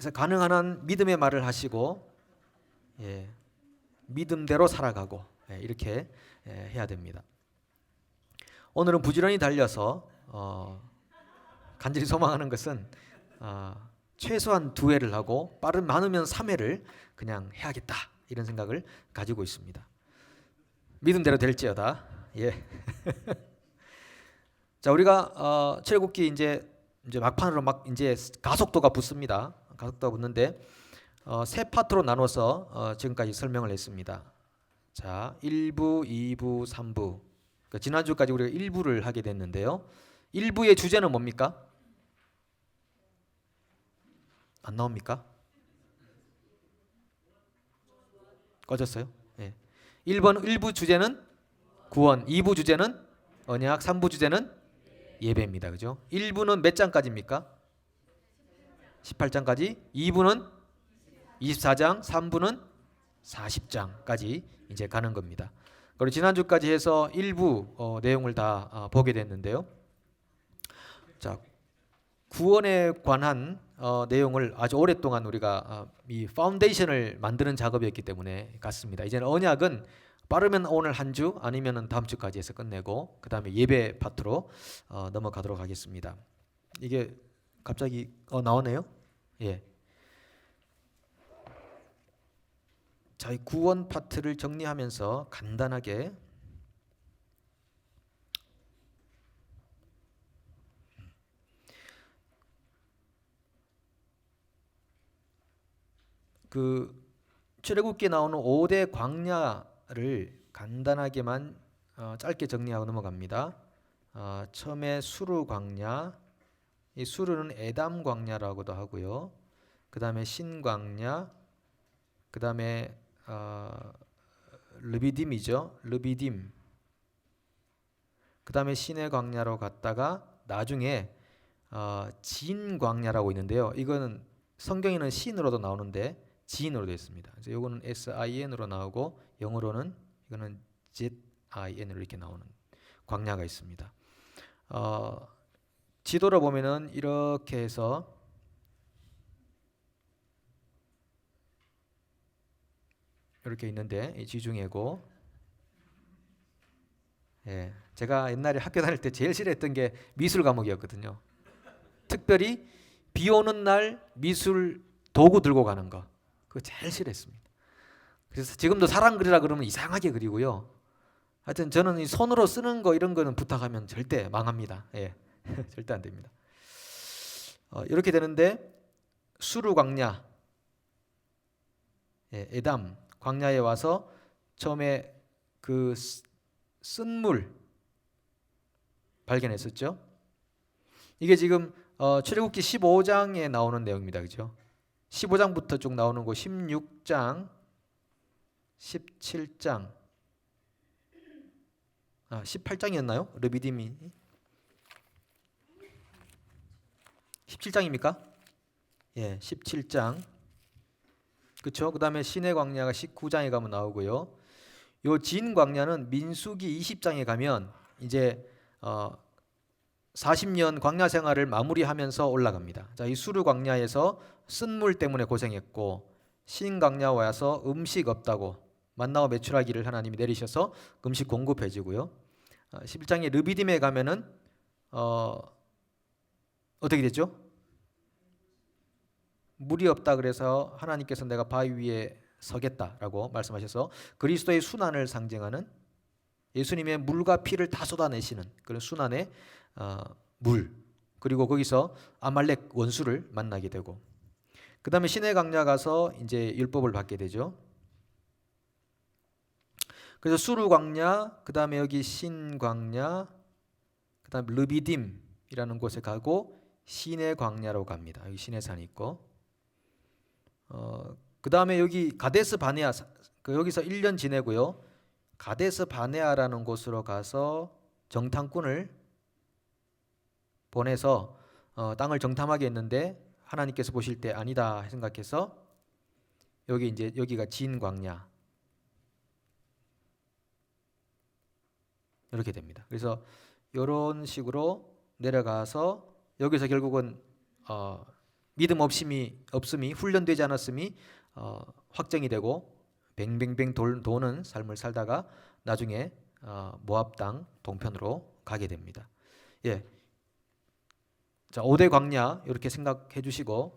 그래서 가능한 한 믿음의 말을 하시고 믿음대로 살아가고 이렇게 해야 됩니다. 오늘은 부지런히 달려서 간절히 소망하는 것은 최소한 2회를 하고 많으면 3회를 그냥 해야겠다 이런 생각을 가지고 있습니다. 믿음대로 될지어다. 자, 우리가 출애굽기 이제 막판으로 이제 가속도가 붙습니다. 가속도가 붙는데 세 파트로 나눠서 지금까지 설명을 했습니다. 자, 1부, 2부, 3부. 그러니까 지난주까지 우리가 1부를 하게 됐는데요. 1부의 주제는 뭡니까? 안 나옵니까? 꺼졌어요? 1부 주제는 구원, 2부 주제는 언약, 3부 주제는 예배입니다. 그죠? 1부는 몇 장까지입니까? 18장까지. 2부는 24장, 3부는 40장까지 이제 가는 겁니다. 그리고 지난주까지 해서 일부 내용을 다 보게 됐는데요. 자, 구원에 관한 내용을 아주 오랫동안 우리가 이 파운데이션을 만드는 작업이었기 때문에 갔습니다. 이제는 언약은 빠르면 오늘 한 주 아니면 다음 주까지 해서 끝내고 그 다음에 예배 파트로 넘어가도록 하겠습니다. 이게 갑자기 나오네요. 자, 이 구원 파트를 정리하면서 간단하게 그 출애굽기에 나오는 5대 광야를 간단하게만 짧게 정리하고 넘어갑니다. 처음에 수르 광야, 이 수르는 에담 광야라고도 하고요. 그 다음에 신 광야, 그 다음에 르비딤이죠. 르비딤. 그 다음에 신의 광야로 갔다가 나중에 진 광야라고 있는데요. 이거는 성경에는 신으로도 나오는데 진으로 되어 있습니다. 그래서 이거는 SIN으로 나오고 영어로는 이거는 ZIN으로 이렇게 나오는 광야가 있습니다. 지도를 보면은 이렇게 해서 이렇게 있는데 이 지중해고 제가 옛날에 학교 다닐 때 제일 싫어했던 게 미술 과목이었거든요. 특별히 비 오는 날 미술 도구 들고 가는 거 그거 제일 싫어했습니다. 그래서 지금도 사람 그리라 그러면 이상하게 그리고요. 하여튼 저는 이 손으로 쓰는 거 이런 거는 부탁하면 절대 망합니다. 절대 안 됩니다. 이렇게 되는데 수르 광야, 에담 광야에 와서 처음에 그 쓴물 발견했었죠. 이게 지금 출애굽기 15장에 나오는 내용입니다. 그죠? 15장부터 쭉 나오는 거 16장, 17장, 18장이었나요? 르비딤이 17장입니까? 17장. 그렇죠? 그다음에 신의 광야가 19장에 가면 나오고요. 요 진 광야는 민수기 20장에 가면 이제 40년 광야 생활을 마무리하면서 올라갑니다. 자, 이 수르 광야에서 쓴물 때문에 고생했고 신 광야 와서 음식 없다고 만나와 메추라기를 하나님이 내리셔서 음식 공급해 주고요. 11장의 르비딤에 가면은 어떻게 됐죠? 물이 없다 그래서 하나님께서 내가 바위 위에 서겠다라고 말씀하셔서 그리스도의 순환을 상징하는 예수님의 물과 피를 다 쏟아내시는 그런 순환의 물, 그리고 거기서 아말렉 원수를 만나게 되고 그 다음에 신의 광야 가서 이제 율법을 받게 되죠. 그래서 수르 광야, 그 다음에 여기 신 광야, 그 다음에 르비딤이라는 곳에 가고 신의 광야로 갑니다. 여기 신의 산이 있고 그 다음에 여기 가데스 바네아, 여기서 1년 지내고요. 가데스 바네아라는 곳으로 가서 정탐꾼을 보내서 땅을 정탐하게 했는데 하나님께서 보실 때 아니다 생각해서 여기 이제 여기가 진 광야 이렇게 됩니다. 그래서 이런 식으로 내려가서 여기서 결국은 믿음 없음이 훈련되지 않았음이 확정이 되고 뱅뱅뱅 도는 삶을 살다가 나중에 모압 땅 동편으로 가게 됩니다. 예. 자, 5대 광야 이렇게 생각해 주시고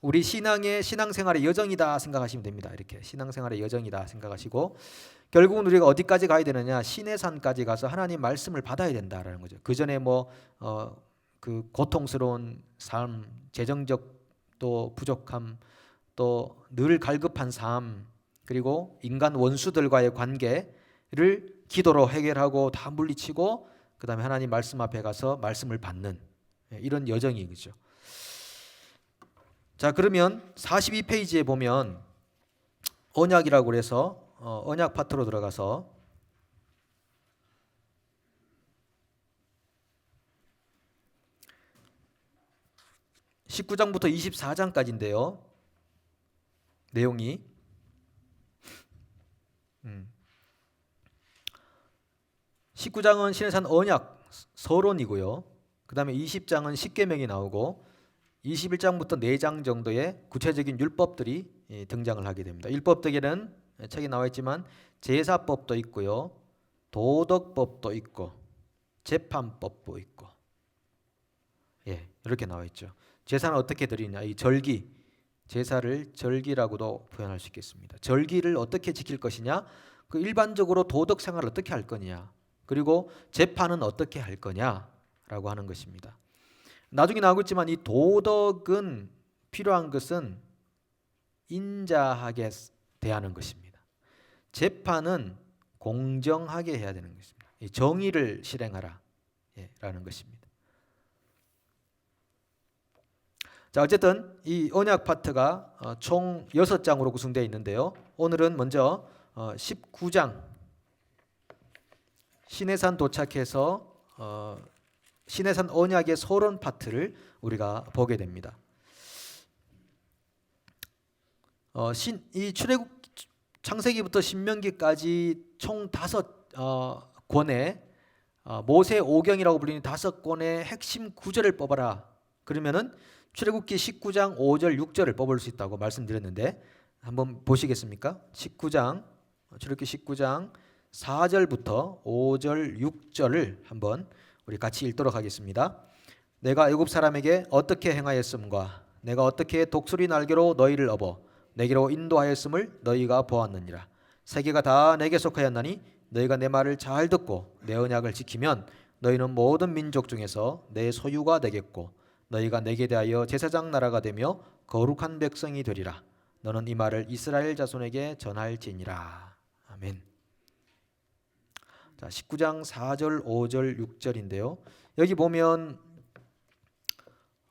우리 신앙생활의 여정이다 생각하시면 됩니다. 이렇게 신앙생활의 여정이다 생각하시고 결국은 우리가 어디까지 가야 되느냐? 시내산까지 가서 하나님 말씀을 받아야 된다라는 거죠. 그 전에 그 고통스러운 삶, 재정적 또 부족함, 또 늘 갈급한 삶, 그리고 인간 원수들과의 관계를 기도로 해결하고 다 물리치고 그 다음에 하나님 말씀 앞에 가서 말씀을 받는 이런 여정이죠. 자, 그러면 42페이지에 보면 언약이라고 그래서 언약 파트로 들어가서 (19장부터) (24장까지인데요) 내용이 19장은 시내산 언약 서론이고요. 그 다음에 20장은 십계명이 나오고 21장부터 4장 정도의 구체적인 율법들이 등장을 하게 됩니다. 율법들에는 책에 나와 있지만 제사법도 있고요, 도덕법도 있고 재판법도 있고, 이렇게 나와 있죠. 제사는 어떻게 드리냐? 이 절기, 제사를 절기라고도 표현할 수 있겠습니다. 절기를 어떻게 지킬 것이냐? 그 일반적으로 도덕 생활을 어떻게 할 거냐? 그리고 재판은 어떻게 할 거냐라고 하는 것입니다. 나중에 나오겠지만 이 도덕은 필요한 것은 인자하게 대하는 것입니다. 재판은 공정하게 해야 되는 것입니다. 정의를 실행하라 라는 것입니다. 자, 어쨌든 이 언약 파트가 총 6장으로 구성되어 있는데요. 오늘은 먼저 19장 시내산 도착해서 시내산 언약의 서론 파트를 우리가 보게 됩니다. 이 출애굽 창세기부터 신명기까지 총 5권의 모세 오경이라고 불리는 5권의 핵심 구절을 뽑아라. 그러면은 출애굽기 19장 5절 6절을 뽑을 수 있다고 말씀드렸는데 한번 보시겠습니까? 출애굽기 19장 4절부터 5절 6절을 한번 우리 같이 읽도록 하겠습니다. 내가 애굽 사람에게 어떻게 행하였음과 내가 어떻게 독수리 날개로 너희를 업어 내게로 인도하였음을 너희가 보았느니라. 세계가 다 내게 속하였나니 너희가 내 말을 잘 듣고 내 언약을 지키면 너희는 모든 민족 중에서 내 소유가 되겠고 너희가 내게 대하여 제사장 나라가 되며 거룩한 백성이 되리라. 너는 이 말을 이스라엘 자손에게 전할지니라. 아멘. 자, 19장 4절, 5절, 6절인데요. 여기 보면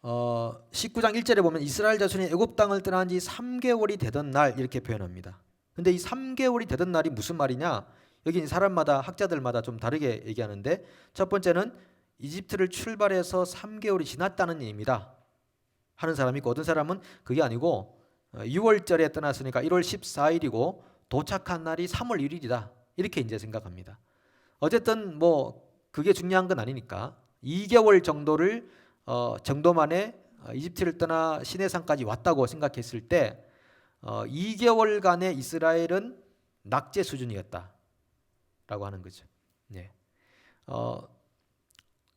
19장 1절에 보면 이스라엘 자손이 애굽 땅을 떠난 지 3개월이 되던 날 이렇게 표현합니다. 근데 이 3개월이 되던 날이 무슨 말이냐? 여기 사람마다 학자들마다 좀 다르게 얘기하는데 첫 번째는 이집트를 출발해서 3개월이 지났다는 의미입니다 하는 사람이 있고, 어떤 사람은 그게 아니고 6월절에 떠났으니까 1월 14일이고 도착한 날이 3월 1일이다 이렇게 이제 생각합니다. 어쨌든 그게 중요한 건 아니니까 2개월 정도만에 이집트를 떠나 시내산까지 왔다고 생각했을 때 2개월간의 이스라엘은 낙제 수준이었다라고 하는 거죠.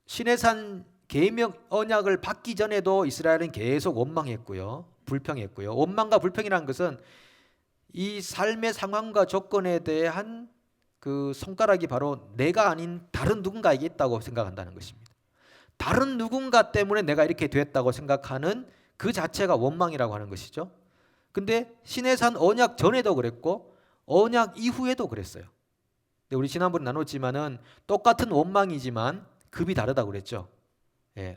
시내산 계명 언약을 받기 전에도 이스라엘은 계속 원망했고요, 불평했고요. 원망과 불평이라는 것은 이 삶의 상황과 조건에 대한 그 손가락이 바로 내가 아닌 다른 누군가에게 있다고 생각한다는 것입니다. 다른 누군가 때문에 내가 이렇게 됐다고 생각하는 그 자체가 원망이라고 하는 것이죠. 근데 시내산 언약 전에도 그랬고 언약 이후에도 그랬어요. 근데 우리 지난번에 나눴지만은 똑같은 원망이지만 급이 다르다고 그랬죠.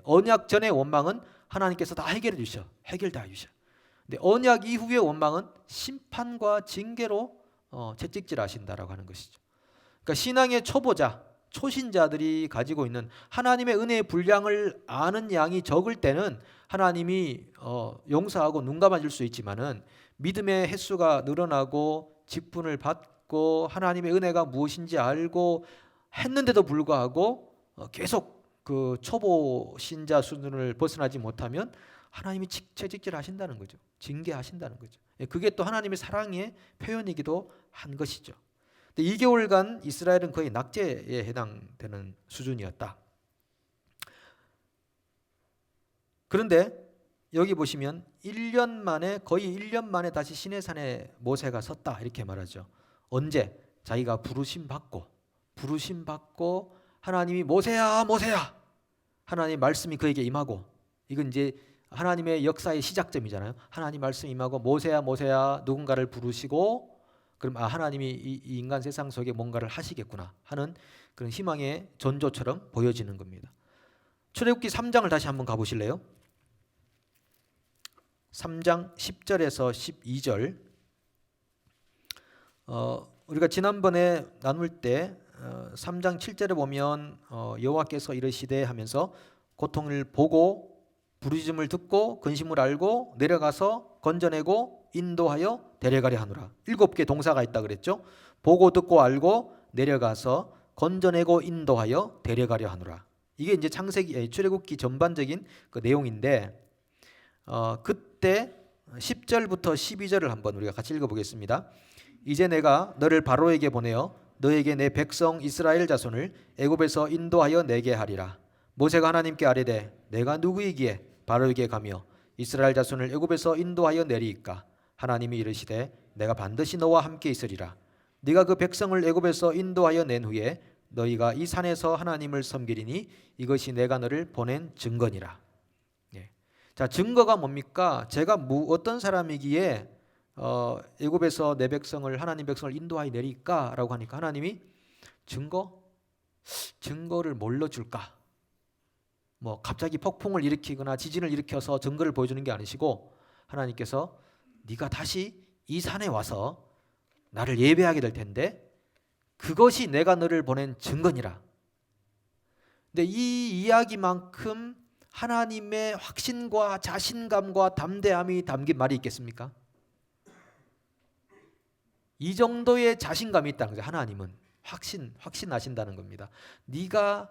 언약 전의 원망은 하나님께서 다 해결해 주셔. 해결 다 해주셔. 근데 언약 이후의 원망은 심판과 징계로 채찍질하신다라고 하는 것이죠. 그러니까 신앙의 초보자, 초신자들이 가지고 있는 하나님의 은혜의 분량을 아는 양이 적을 때는 하나님이 용서하고 눈 감아줄 수 있지만은 믿음의 횟수가 늘어나고 직분을 받고 하나님의 은혜가 무엇인지 알고 했는데도 불구하고 계속 그 초보 신자 수준을 벗어나지 못하면 하나님이 채찍질하신다는 거죠. 징계하신다는 거죠. 그게 또 하나님의 사랑의 표현이기도 한 것이죠. 근데 2개월간 이스라엘은 거의 낙제에 해당되는 수준이었다. 그런데 여기 보시면 1년 만에, 거의 1년 만에 다시 시내산에 모세가 섰다 이렇게 말하죠. 언제? 자기가 부르심 받고 하나님이 모세야 모세야, 하나님의 말씀이 그에게 임하고, 이건 이제 하나님의 역사의 시작점이잖아요. 하나님 말씀 임하고 모세야 모세야 누군가를 부르시고, 그럼 하나님이 이 인간 세상 속에 뭔가를 하시겠구나 하는 그런 희망의 전조처럼 보여지는 겁니다. 출애굽기 3장을 다시 한번 가보실래요? 3장 10절에서 12절. 우리가 지난번에 나눌 때 3장 7절에 보면 여호와께서 이르시되 하면서 고통을 보고 부르짖음을 듣고 근심을 알고 내려가서 건져내고 인도하여 데려가려 하노라. 7개 동사가 있다 그랬죠. 보고 듣고 알고 내려가서 건져내고 인도하여 데려가려 하노라. 이게 이제 출애굽기 전반적인 그 내용인데, 그때 10절부터 12절을 한번 우리가 같이 읽어보겠습니다. 이제 내가 너를 바로에게 보내어 너에게 내 백성 이스라엘 자손을 애굽에서 인도하여 내게 하리라. 모세가 하나님께 아뢰되 내가 누구이기에 바로에게 가며 이스라엘 자손을 애굽에서 인도하여 내리이까? 하나님이 이르시되 내가 반드시 너와 함께 있으리라. 네가 그 백성을 애굽에서 인도하여 낸 후에 너희가 이 산에서 하나님을 섬기리니 이것이 내가 너를 보낸 증거니라. 자, 증거가 뭡니까? 제가 어떤 사람이기에 애굽에서 내 백성을, 하나님 백성을 인도하여 내릴까라고 하니까 하나님이 증거를 뭘로 줄까? 뭐 갑자기 폭풍을 일으키거나 지진을 일으켜서 증거를 보여주는 게 아니시고, 하나님께서 네가 다시 이 산에 와서 나를 예배하게 될 텐데 그것이 내가 너를 보낸 증거니라. 근데 이 이야기만큼 하나님의 확신과 자신감과 담대함이 담긴 말이 있겠습니까? 이 정도의 자신감이 있다는 거죠. 하나님은 확신하신다는 겁니다. 네가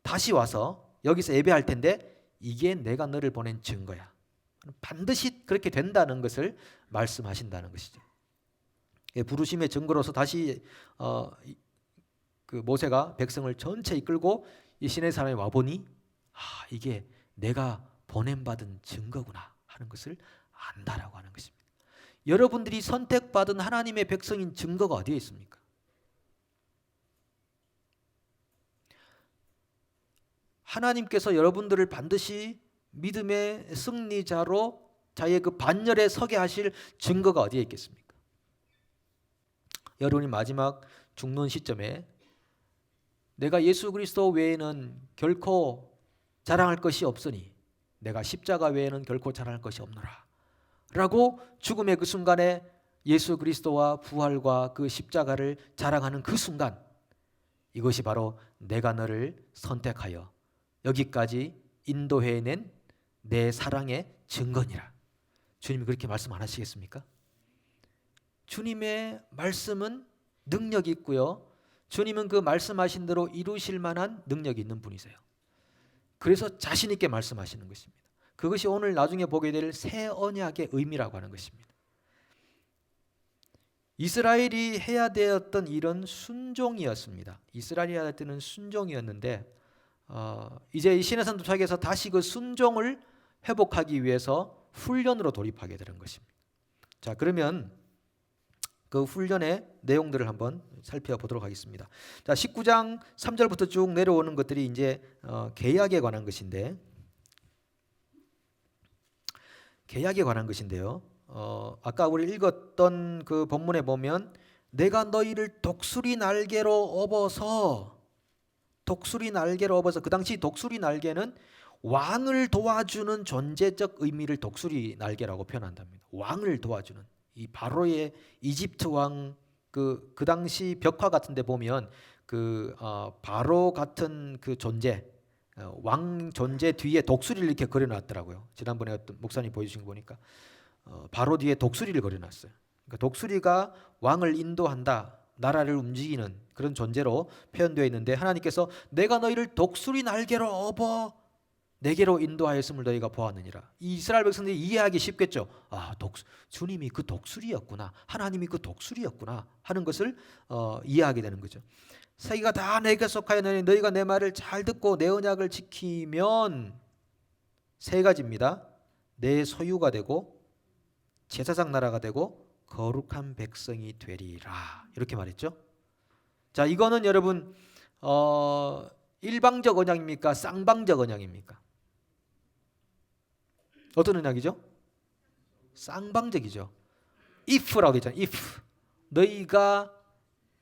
다시 와서 여기서 예배할 텐데 이게 내가 너를 보낸 증거야. 반드시 그렇게 된다는 것을 말씀하신다는 것이죠. 부르심의 증거로서 다시 그 모세가 백성을 전체 이끌고 이 시내산에 와 보니 이게 내가 보냄받은 증거구나 하는 것을 안다라고 하는 것입니다. 여러분들이 선택받은 하나님의 백성인 증거가 어디에 있습니까? 하나님께서 여러분들을 반드시 믿음의 승리자로 자기의 그 반열에 서게 하실 증거가 어디에 있겠습니까? 여러분이 마지막 죽는 시점에 내가 예수 그리스도 외에는 결코 자랑할 것이 없으니 내가 십자가 외에는 결코 자랑할 것이 없노라 라고 죽음의 그 순간에 예수 그리스도와 부활과 그 십자가를 자랑하는 그 순간, 이것이 바로 내가 너를 선택하여 여기까지 인도해낸 내 사랑의 증거니라. 주님이 그렇게 말씀 안 하시겠습니까? 주님의 말씀은 능력이 있고요, 주님은 그 말씀하신 대로 이루실 만한 능력이 있는 분이세요. 그래서 자신 있게 말씀하시는 것입니다. 그것이 오늘 나중에 보게 될 새 언약의 의미라고 하는 것입니다. 이스라엘이 해야 되었던 일은 순종이었습니다. 이스라엘이 해야 될 때는 순종이었는데 이제 이 시내산 도착해서 다시 그 순종을 회복하기 위해서 훈련으로 돌입하게 되는 것입니다. 자, 그러면 그 훈련의 내용들을 한번 살펴보도록 하겠습니다. 자, 19장 3절부터 쭉 내려오는 것들이 이제 계약에 관한 것인데, 아까 우리 읽었던 그 본문에 보면 내가 너희를 독수리 날개로 업어서, 그 당시 독수리 날개는 왕을 도와주는 존재적 의미를 독수리 날개라고 표현한답니다. 왕을 도와주는, 이 바로의 이집트 왕 그 당시 벽화 같은 데 보면 그 바로 같은 그 존재, 왕 존재 뒤에 독수리를 이렇게 그려놨더라고요. 지난번에 어떤 목사님 보여주신 거 보니까 바로 뒤에 독수리를 그려놨어요. 그러니까 독수리가 왕을 인도한다, 나라를 움직이는 그런 존재로 표현되어 있는데, 하나님께서 내가 너희를 독수리 날개로 업어 내게로 인도하였음을 너희가 보았느니라. 이 이스라엘 백성들이 이해하기 쉽겠죠. 주님이 그 독수리였구나, 하나님이 그 독수리였구나 하는 것을 이해하게 되는 거죠. 세계가 다 내게 속하였느니 너희가 내 말을 잘 듣고 내 언약을 지키면 세 가지입니다. 내 소유가 되고 제사장 나라가 되고 거룩한 백성이 되리라, 이렇게 말했죠. 자, 이거는 여러분 일방적 언약입니까? 쌍방적 언약입니까? 어떤 언약이죠? 쌍방적이죠. if라고 했잖아요. if. 너희가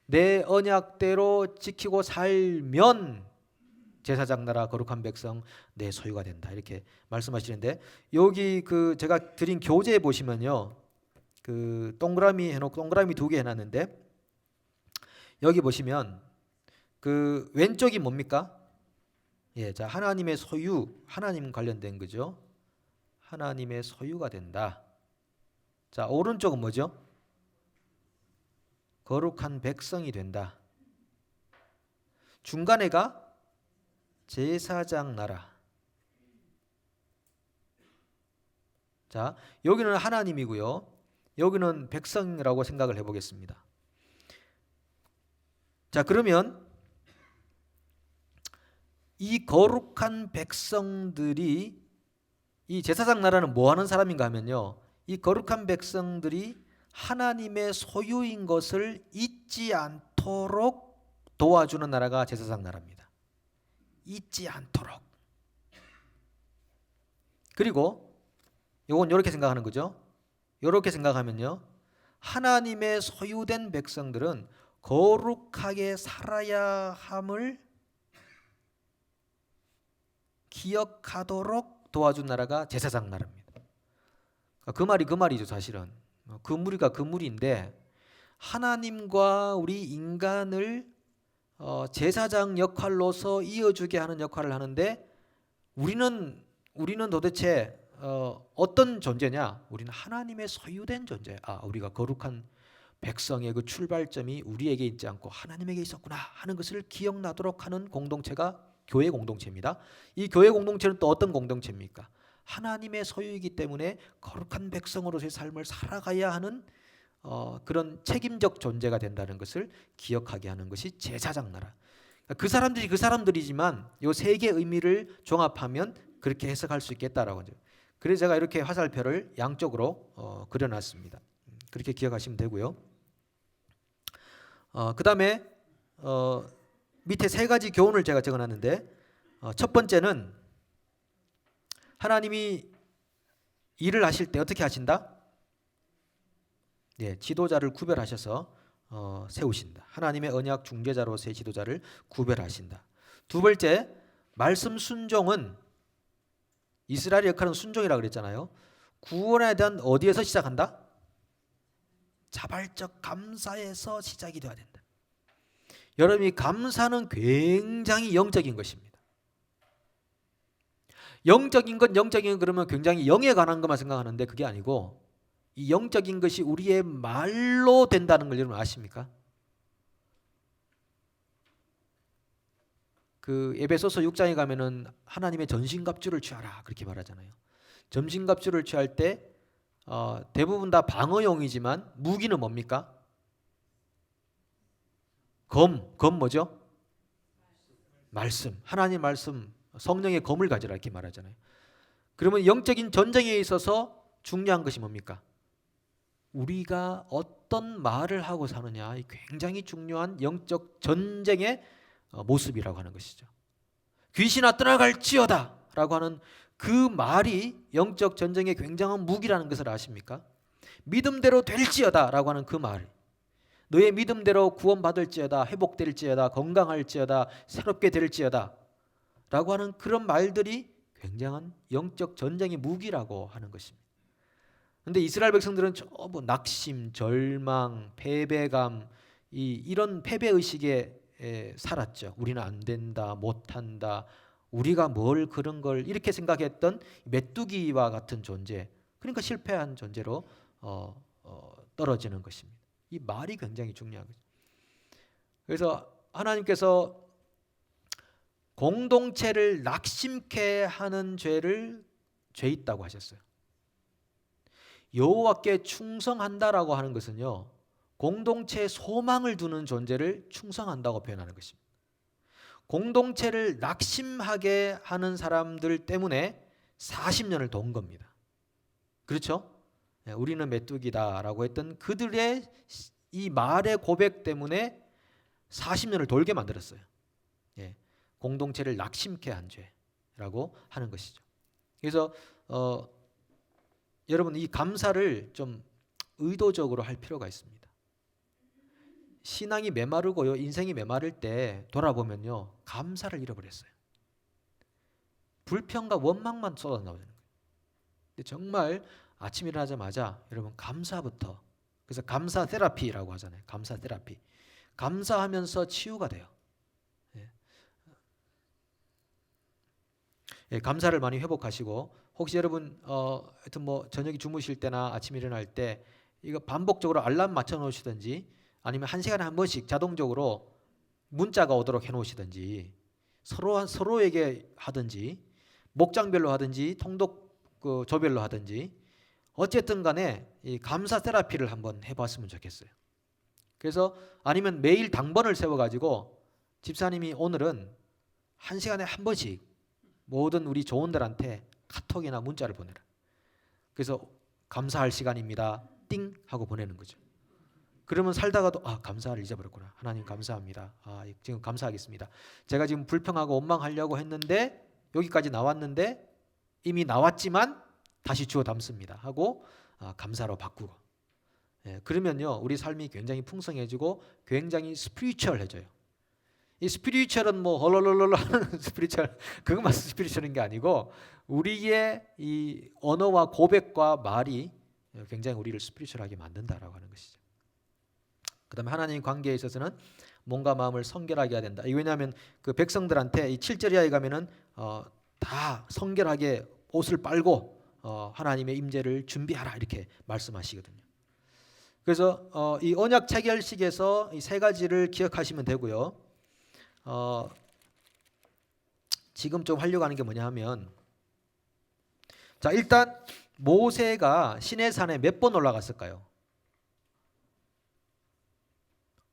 내 언약대로 지키고 살면 제사장 나라 거룩한 백성 내 소유가 된다, 이렇게 말씀하시는데, 여기 그 제가 드린 교재에 보시면요, 그 동그라미 해놓고 동그라미 2개 해놨는데, 여기 보시면 그 왼쪽이 뭡니까? 예, 자, 하나님의 소유, 하나님 관련된 거죠. 하나님의 소유가 된다. 자, 오른쪽은 뭐죠? 거룩한 백성이 된다. 중간에가 제사장 나라. 자, 여기는 하나님이고요, 여기는 백성이라고 생각을 해보겠습니다. 자, 그러면 이 거룩한 백성들이, 이 제사장 나라는 뭐 하는 사람인가 하면요, 이 거룩한 백성들이 하나님의 소유인 것을 잊지 않도록 도와주는 나라가 제사장 나라입니다. 잊지 않도록. 그리고 요건 이렇게 생각하는 거죠. 이렇게 생각하면요, 하나님의 소유된 백성들은 거룩하게 살아야 함을 기억하도록 도와준 나라가 제사장 나라입니다. 그 말이죠. 사실은 그 무리가 그 무리인데, 하나님과 우리 인간을 제사장 역할로서 이어주게 하는 역할을 하는데, 우리는 도대체 어떤 존재냐? 우리는 하나님의 소유된 존재. 우리가 거룩한 백성의 그 출발점이 우리에게 있지 않고 하나님에게 있었구나 하는 것을 기억나도록 하는 공동체가 교회 공동체입니다. 이 교회 공동체는 또 어떤 공동체입니까? 하나님의 소유이기 때문에 거룩한 백성으로서의 삶을 살아가야 하는 그런 책임적 존재가 된다는 것을 기억하게 하는 것이 제사장 나라. 그 사람들이 그 사람들이지만 이 세 개의 의미를 종합하면 그렇게 해석할 수 있겠다라고 하죠. 그래서 제가 이렇게 화살표를 양쪽으로 그려놨습니다. 그렇게 기억하시면 되고요. 그 다음에 밑에 세 가지 교훈을 제가 적어놨는데, 첫 번째는 하나님이 일을 하실 때 어떻게 하신다? 예, 지도자를 구별하셔서 세우신다. 하나님의 언약 중재자로서의 지도자를 구별하신다. 두 번째, 말씀 순종은, 이스라엘의 역할은 순종이라고 그랬잖아요. 구원에 대한 어디에서 시작한다? 자발적 감사에서 시작이 되어야 된다. 여러분이 감사는 굉장히 영적인 것입니다. 영적인 건 그러면 굉장히 영에 관한 것만 생각하는데, 그게 아니고 이 영적인 것이 우리의 말로 된다는 걸 여러분 아십니까? 그 에베소서 6장에 가면은 하나님의 전신갑주를 취하라 그렇게 말하잖아요. 전신갑주를 취할 때 대부분 다 방어용이지만 무기는 뭡니까? 검 뭐죠? 말씀. 하나님 말씀, 성령의 검을 가지라 이렇게 말하잖아요. 그러면 영적인 전쟁에 있어서 중요한 것이 뭡니까? 우리가 어떤 말을 하고 사느냐, 굉장히 중요한 영적 전쟁의 모습이라고 하는 것이죠. 귀신아 떠나갈지어다 라고 하는 그 말이 영적 전쟁의 굉장한 무기라는 것을 아십니까? 믿음대로 될지어다 라고 하는 그 말, 너의 믿음대로 구원받을지어다, 회복될지어다, 건강할지어다, 새롭게 될지어다 라고 하는 그런 말들이 굉장한 영적 전쟁의 무기라고 하는 것입니다. 그런데 이스라엘 백성들은 전부 낙심, 절망, 패배감, 이런 패배의식에 살았죠. 우리는 안 된다, 못한다, 우리가 뭘 그런 걸 이렇게 생각했던 메뚜기와 같은 존재, 그러니까 실패한 존재로 떨어지는 것입니다. 이 말이 굉장히 중요한 거죠. 그래서 하나님께서 공동체를 낙심케 하는 죄를 죄 있다고 하셨어요. 여호와께 충성한다라고 하는 것은요, 공동체에 소망을 두는 존재를 충성한다고 표현하는 것입니다. 공동체를 낙심하게 하는 사람들 때문에 40년을 돈 겁니다. 그렇죠? 우리는 메뚜기다라고 했던 그들의 이 말의 고백 때문에 40년을 돌게 만들었어요. 공동체를 낙심케 한 죄라고 하는 것이죠. 그래서 여러분, 이 감사를 좀 의도적으로 할 필요가 있습니다. 신앙이 메마르고요, 인생이 메마를 때 돌아보면요, 감사를 잃어버렸어요. 불평과 원망만 쏟아나오는 거예요. 근데 정말 아침 일어나자마자 여러분 감사부터, 그래서 감사 테라피라고 하잖아요. 감사 테라피. 감사하면서 치유가 돼요. 감사를 많이 회복하시고, 혹시 여러분 하여튼 뭐 저녁에 주무실 때나 아침 일어날 때 이거 반복적으로 알람 맞춰 놓으시든지, 아니면 1시간에 한 번씩 자동적으로 문자가 오도록 해 놓으시든지, 서로에게 하든지, 목장별로 하든지, 통독 조별로 하든지, 어쨌든 간에 이 감사 테라피를 한번 해봤으면 좋겠어요. 그래서 아니면 매일 당번을 세워가지고 집사님이 오늘은 1시간에 한 번씩 모든 우리 조원들한테 카톡이나 문자를 보내라. 그래서 감사할 시간입니다. 띵 하고 보내는 거죠. 그러면 살다가도 감사를 잊어버렸구나. 하나님 감사합니다. 지금 감사하겠습니다. 제가 지금 불평하고 원망하려고 했는데 여기까지 나왔는데 이미 나왔지만 다시 주워 담습니다 하고 감사로 바꾸고, 그러면요 우리 삶이 굉장히 풍성해지고 굉장히 스피리추얼해져요. 이 스피리추얼은 뭐 헐rolrol롤 하는 스피리추얼, 그것만 스피리추얼인 게 아니고 우리의 이 언어와 고백과 말이 굉장히 우리를 스피리추얼하게 만든다라고 하는 것이죠. 그다음에 하나님 관계에 있어서는 몸과 마음을 성결하게 해야 된다. 왜냐하면 그 백성들한테 이 7절 이하에 가면은 다 성결하게 옷을 빨고 하나님의 임재를 준비하라 이렇게 말씀하시거든요. 그래서 이 언약 체결식에서 이 세 가지를 기억하시면 되고요. 지금 좀 하려고 하는 게 뭐냐 하면, 자 일단 모세가 시내산에 몇 번 올라갔을까요?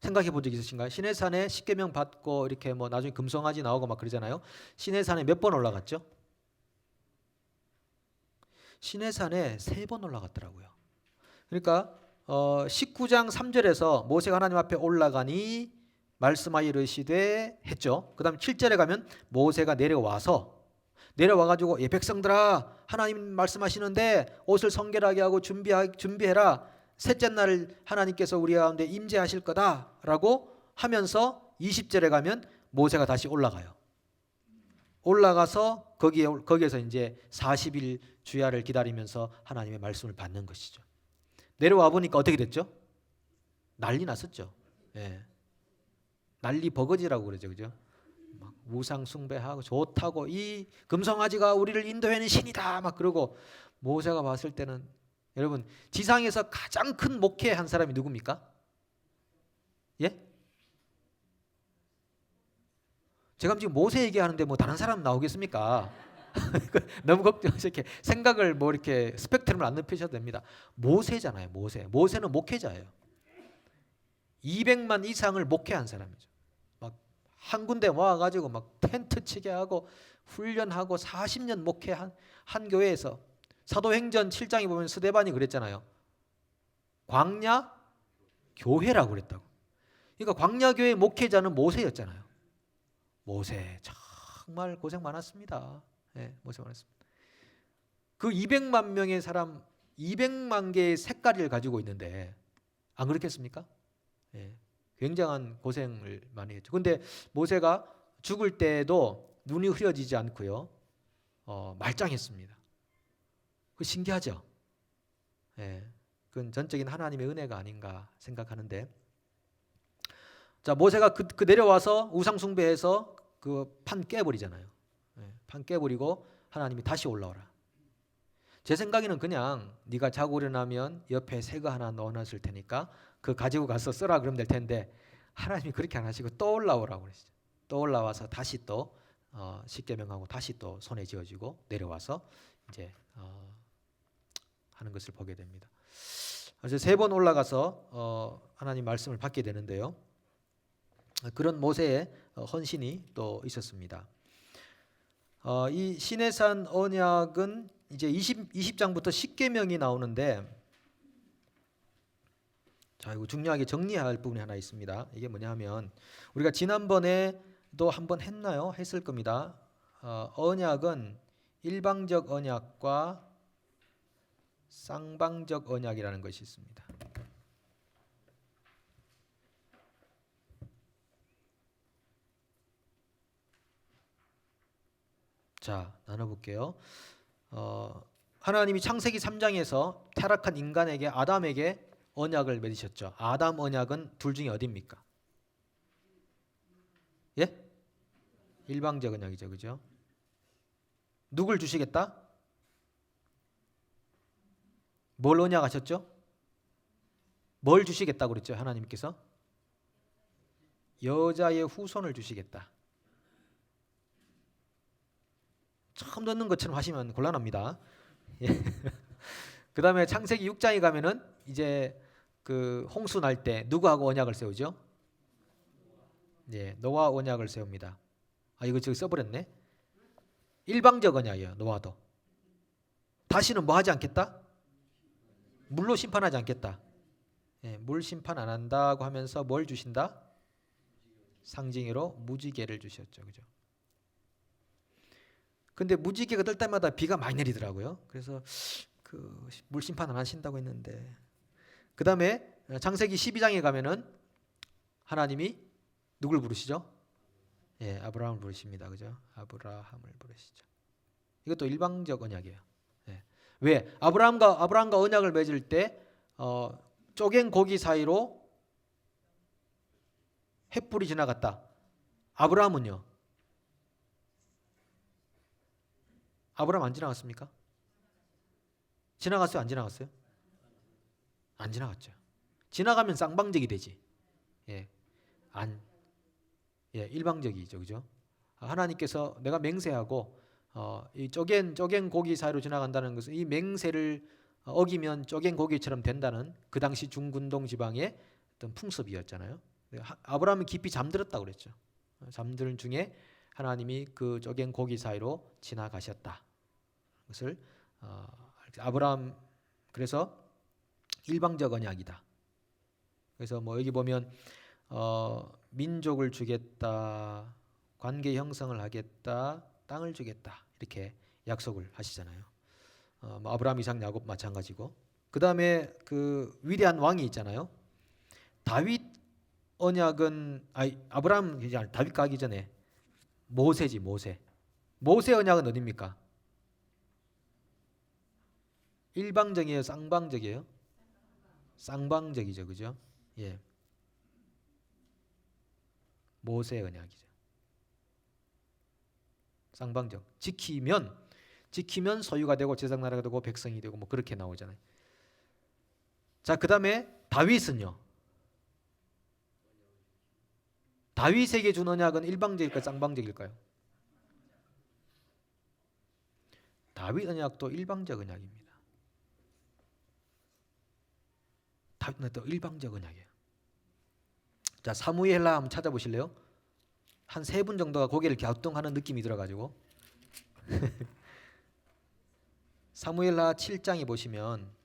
생각해 본 적 있으신가요? 시내산에 십계명 받고 이렇게 뭐 나중에 금송아지 나오고 막 그러잖아요. 시내산에 몇 번 올라갔죠? 시내산에 3번 올라갔더라고요. 그러니까 19장 3절에서 모세가 하나님 앞에 올라가니 말씀하여 이르시되 했죠. 그 다음 7절에 가면 모세가 내려와가지고 백성들아 하나님 말씀하시는데 옷을 성결하게 하고 준비해라. 셋째 날 하나님께서 우리 가운데 임재하실 거다라고 하면서 20절에 가면 모세가 다시 올라가요. 올라가서 거기에서 이제 40일 주야를 기다리면서 하나님의 말씀을 받는 것이죠. 내려와 보니까 어떻게 됐죠? 난리 났었죠. 난리 버거지라고 그러죠, 그죠? 막 우상 숭배하고 좋다고 이 금송아지가 우리를 인도하는 신이다 막 그러고, 모세가 봤을 때는 여러분 지상에서 가장 큰 목회한 사람이 누굽니까? 예? 제가 지금 모세 얘기하는데 뭐 다른 사람 나오겠습니까? 너무 걱정하셔서 이렇게 생각을 뭐 이렇게 스펙트럼을 안 넓히셔도 됩니다. 모세잖아요. 모세는 목회자예요. 200만 이상을 목회한 사람이죠. 막 한 군데 모아가지고 막 텐트 치게 하고 훈련하고 40년 목회한 한 교회에서, 사도행전 7장에 보면 스데반이 그랬잖아요. 광야 교회라고 그랬다고. 그러니까 광야 교회 목회자는 모세였잖아요. 모세 정말 고생 많았습니다. 고생 많았습니다. 그 200만 명의 사람, 200만 개의 색깔을 가지고 있는데 안 그렇겠습니까? 굉장한 고생을 많이 했죠. 근데 모세가 죽을 때도 눈이 흐려지지 않고요, 말짱했습니다. 그 신기하죠? 그건 전적인 하나님의 은혜가 아닌가 생각하는데, 자 모세가 그 내려와서 우상 숭배해서 그 판 깨버리잖아요. 판 깨버리고 하나님이 다시 올라오라. 제 생각에는 그냥 네가 자고 일어나면 옆에 새거 하나 넣어놨을 테니까 그 가지고 가서 써라 그러면 될 텐데, 하나님이 그렇게 안 하시고 또 올라오라고 그러시죠. 또 올라와서 다시 또 십계명하고 다시 또 손에 쥐어지고 내려와서 이제 하는 것을 보게 됩니다. 그래서 3번 올라가서 하나님 말씀을 받게 되는데요. 그런 모세의 헌신이 또 있었습니다. 이 시내산 언약은 이제 20장부터 십계명이 나오는데, 자, 이거 중요하게 정리할 부분이 하나 있습니다. 이게 뭐냐면 우리가 지난번에도 한번 했나요? 했을 겁니다. 언약은 일방적 언약과 쌍방적 언약이라는 것이 있습니다. 자, 나눠볼게요. 하나님이 창세기 3장에서 타락한 인간에게, 아담에게 언약을 맺으셨죠. 아담 언약은 둘 중에 어디입니까? 예? 일방적 언약이죠, 그죠? 누굴 주시겠다? 뭘 언약하셨죠? 뭘 주시겠다고 그랬죠, 하나님께서? 여자의 후손을 주시겠다. 처음 듣는 것처럼 하시면 곤란합니다. 예. 그 다음에 창세기 6장에 가면은 이제 그 홍수 날 때 누구하고 언약을 세우죠? 예, 노아 언약을 세웁니다. 이거 저기 써버렸네. 일방적 언약이에요, 노아도. 다시는 뭐 하지 않겠다? 물로 심판하지 않겠다. 예, 물 심판 안 한다고 하면서 뭘 주신다? 상징으로 무지개를 주셨죠, 그죠? 근데 무지개가 뜰 때마다 비가 많이 내리더라고요. 그래서 그 물 심판 안 하신다고 했는데, 그 다음에 창세기 12장에 가면은 하나님이 누굴 부르시죠? 예, 아브라함을 부르십니다, 그죠? 아브라함을 부르시죠. 이것도 일방적 언약이에요. 예. 왜? 아브라함과 언약을 맺을 때 쪼갠 고기 사이로 횃불이 지나갔다. 아브라함은요? 아브라함 안 지나갔습니까? 지나갔어요? 안 지나갔어요? 안 지나갔죠. 지나가면 쌍방적이 되지. 예, 일방적이죠, 그죠? 하나님께서 내가 맹세하고 이 쪼갠 고기 사이로 지나간다는 것은 이 맹세를 어기면 쪼갠 고기처럼 된다는 그 당시 중근동 지방의 어떤 풍습이었잖아요. 아브라함은 깊이 잠들었다고 그랬죠. 잠드는 중에 하나님이 그 쪼갠 고기 사이로 지나가셨다. 그것을 아브라함, 그래서 일방적 언약이다. 그래서 뭐 여기 보면 민족을 주겠다, 관계 형성을 하겠다, 땅을 주겠다, 이렇게 약속을 하시잖아요. 뭐 아브라함, 이삭, 야곱 마찬가지고. 그 다음에 그 위대한 왕이 있잖아요. 다윗 언약은 아브라함, 다윗 가기 전에 모세지, 모세. 모세 언약은 어디입니까? 일방적이에요, 쌍방적이에요? 쌍방적이죠, 그죠? 예. 모세 언약이죠. 쌍방적. 지키면 소유가 되고 제사장 나라가 되고 백성이 되고 뭐 그렇게 나오잖아요. 자, 그다음에 다윗은요. 다윗에게 준 언약은 일방적일까요, 쌍방적일까요? 다윗 언약도 일방적 언약입니다. 다윗은 또 일방적 언약이에요. 자, 사무엘하 한번 찾아보실래요? 한 3분 정도가 고개를 갸우뚱하는 느낌이 들어가지고 사무엘하 7장에 보시면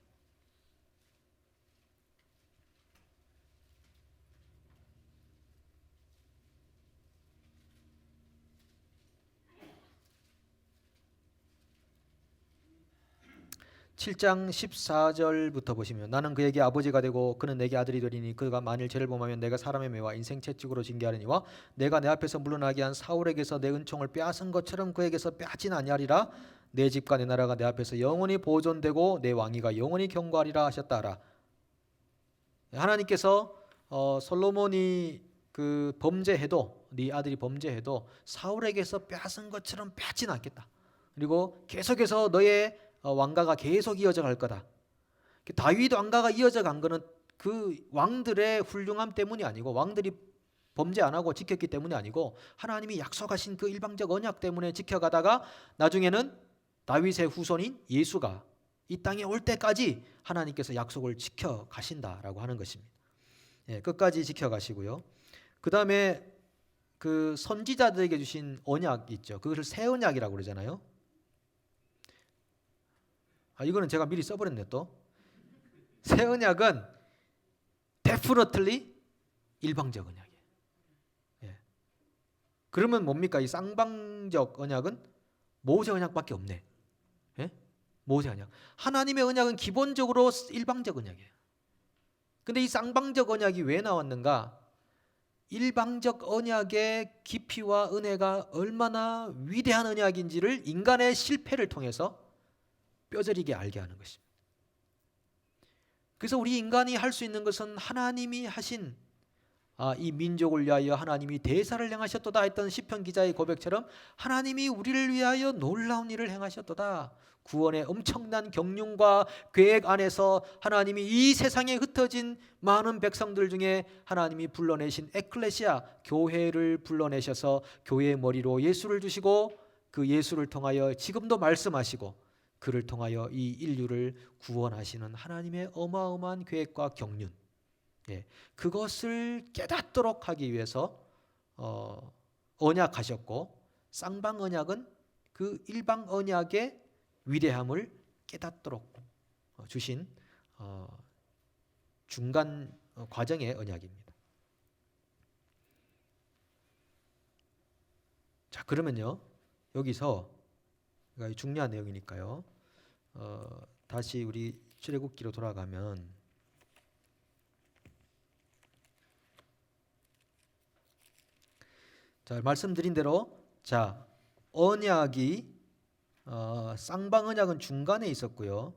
(7장 14절부터) 보시면 나는 그에게 아버지가 되고 그는 내게 아들이 되리니 그가 만일 죄를 범하면 내가 사람의 매와 인생 채찍으로 징계하리니와 내가 내 앞에서 물러나게 한 사울에게서 내 은총을 빼앗은 것처럼 그에게서 빼앗진 아니하리라. 내 집과 내 나라가 내 앞에서 영원히 보존되고 내 왕위가 영원히 경고하리라 하셨다 하라. 하나님께서 솔로몬이 그 범죄해도, 네 아들이 범죄해도 사울에게서 빼앗은 것처럼 빼앗지는 않겠다. 그리고 계속해서 너의 왕가가 계속 이어져 갈 거다. 다윗 왕가가 이어져 간 거는 그 왕들의 훌륭함 때문이 아니고 왕들이 범죄 안 하고 지켰기 때문이 아니고 하나님이 약속하신 그 일방적 언약 때문에 지켜가다가 나중에는 다윗의 후손인 예수가 이 땅에 올 때까지 하나님께서 약속을 지켜가신다라고 하는 것입니다. 예, 끝까지 지켜가시고요. 그 다음에 그 선지자들에게 주신 언약 있죠. 그것을 새 언약이라고 그러잖아요. 이거는 제가 미리 써버렸네 또. 새 언약은 definitely 일방적 언약이에요. 예. 그러면 뭡니까? 이 쌍방적 언약은 모세 언약밖에 없네. 예? 모세 언약. 하나님의 언약은 기본적으로 일방적 언약이에요. 근데 이 쌍방적 언약이 왜 나왔는가? 일방적 언약의 깊이와 은혜가 얼마나 위대한 언약인지를 인간의 실패를 통해서 뼈저리게 알게 하는 것입니다. 그래서 우리 인간이 할 수 있는 것은 하나님이 하신 이 민족을 위하여 하나님이 대사를 행하셨도다 했던 시편 기자의 고백처럼 하나님이 우리를 위하여 놀라운 일을 행하셨도다. 구원의 엄청난 경륜과 계획 안에서 하나님이 이 세상에 흩어진 많은 백성들 중에 하나님이 불러내신 에클레시아 교회를 불러내셔서 교회의 머리로 예수를 주시고 그 예수를 통하여 지금도 말씀하시고 그를 통하여 이 인류를 구원하시는 하나님의 어마어마한 계획과 경륜, 그것을 깨닫도록 하기 위해서 언약하셨고, 쌍방 언약은 그 일방 언약의 위대함을 깨닫도록 주신 중간 과정의 언약입니다. 자, 그러면요, 여기서 중요한 내용이니까요. 다시 우리 출애굽기로 돌아가면 자, 말씀드린 대로 자, 언약이 쌍방 언약은 중간에 있었고요.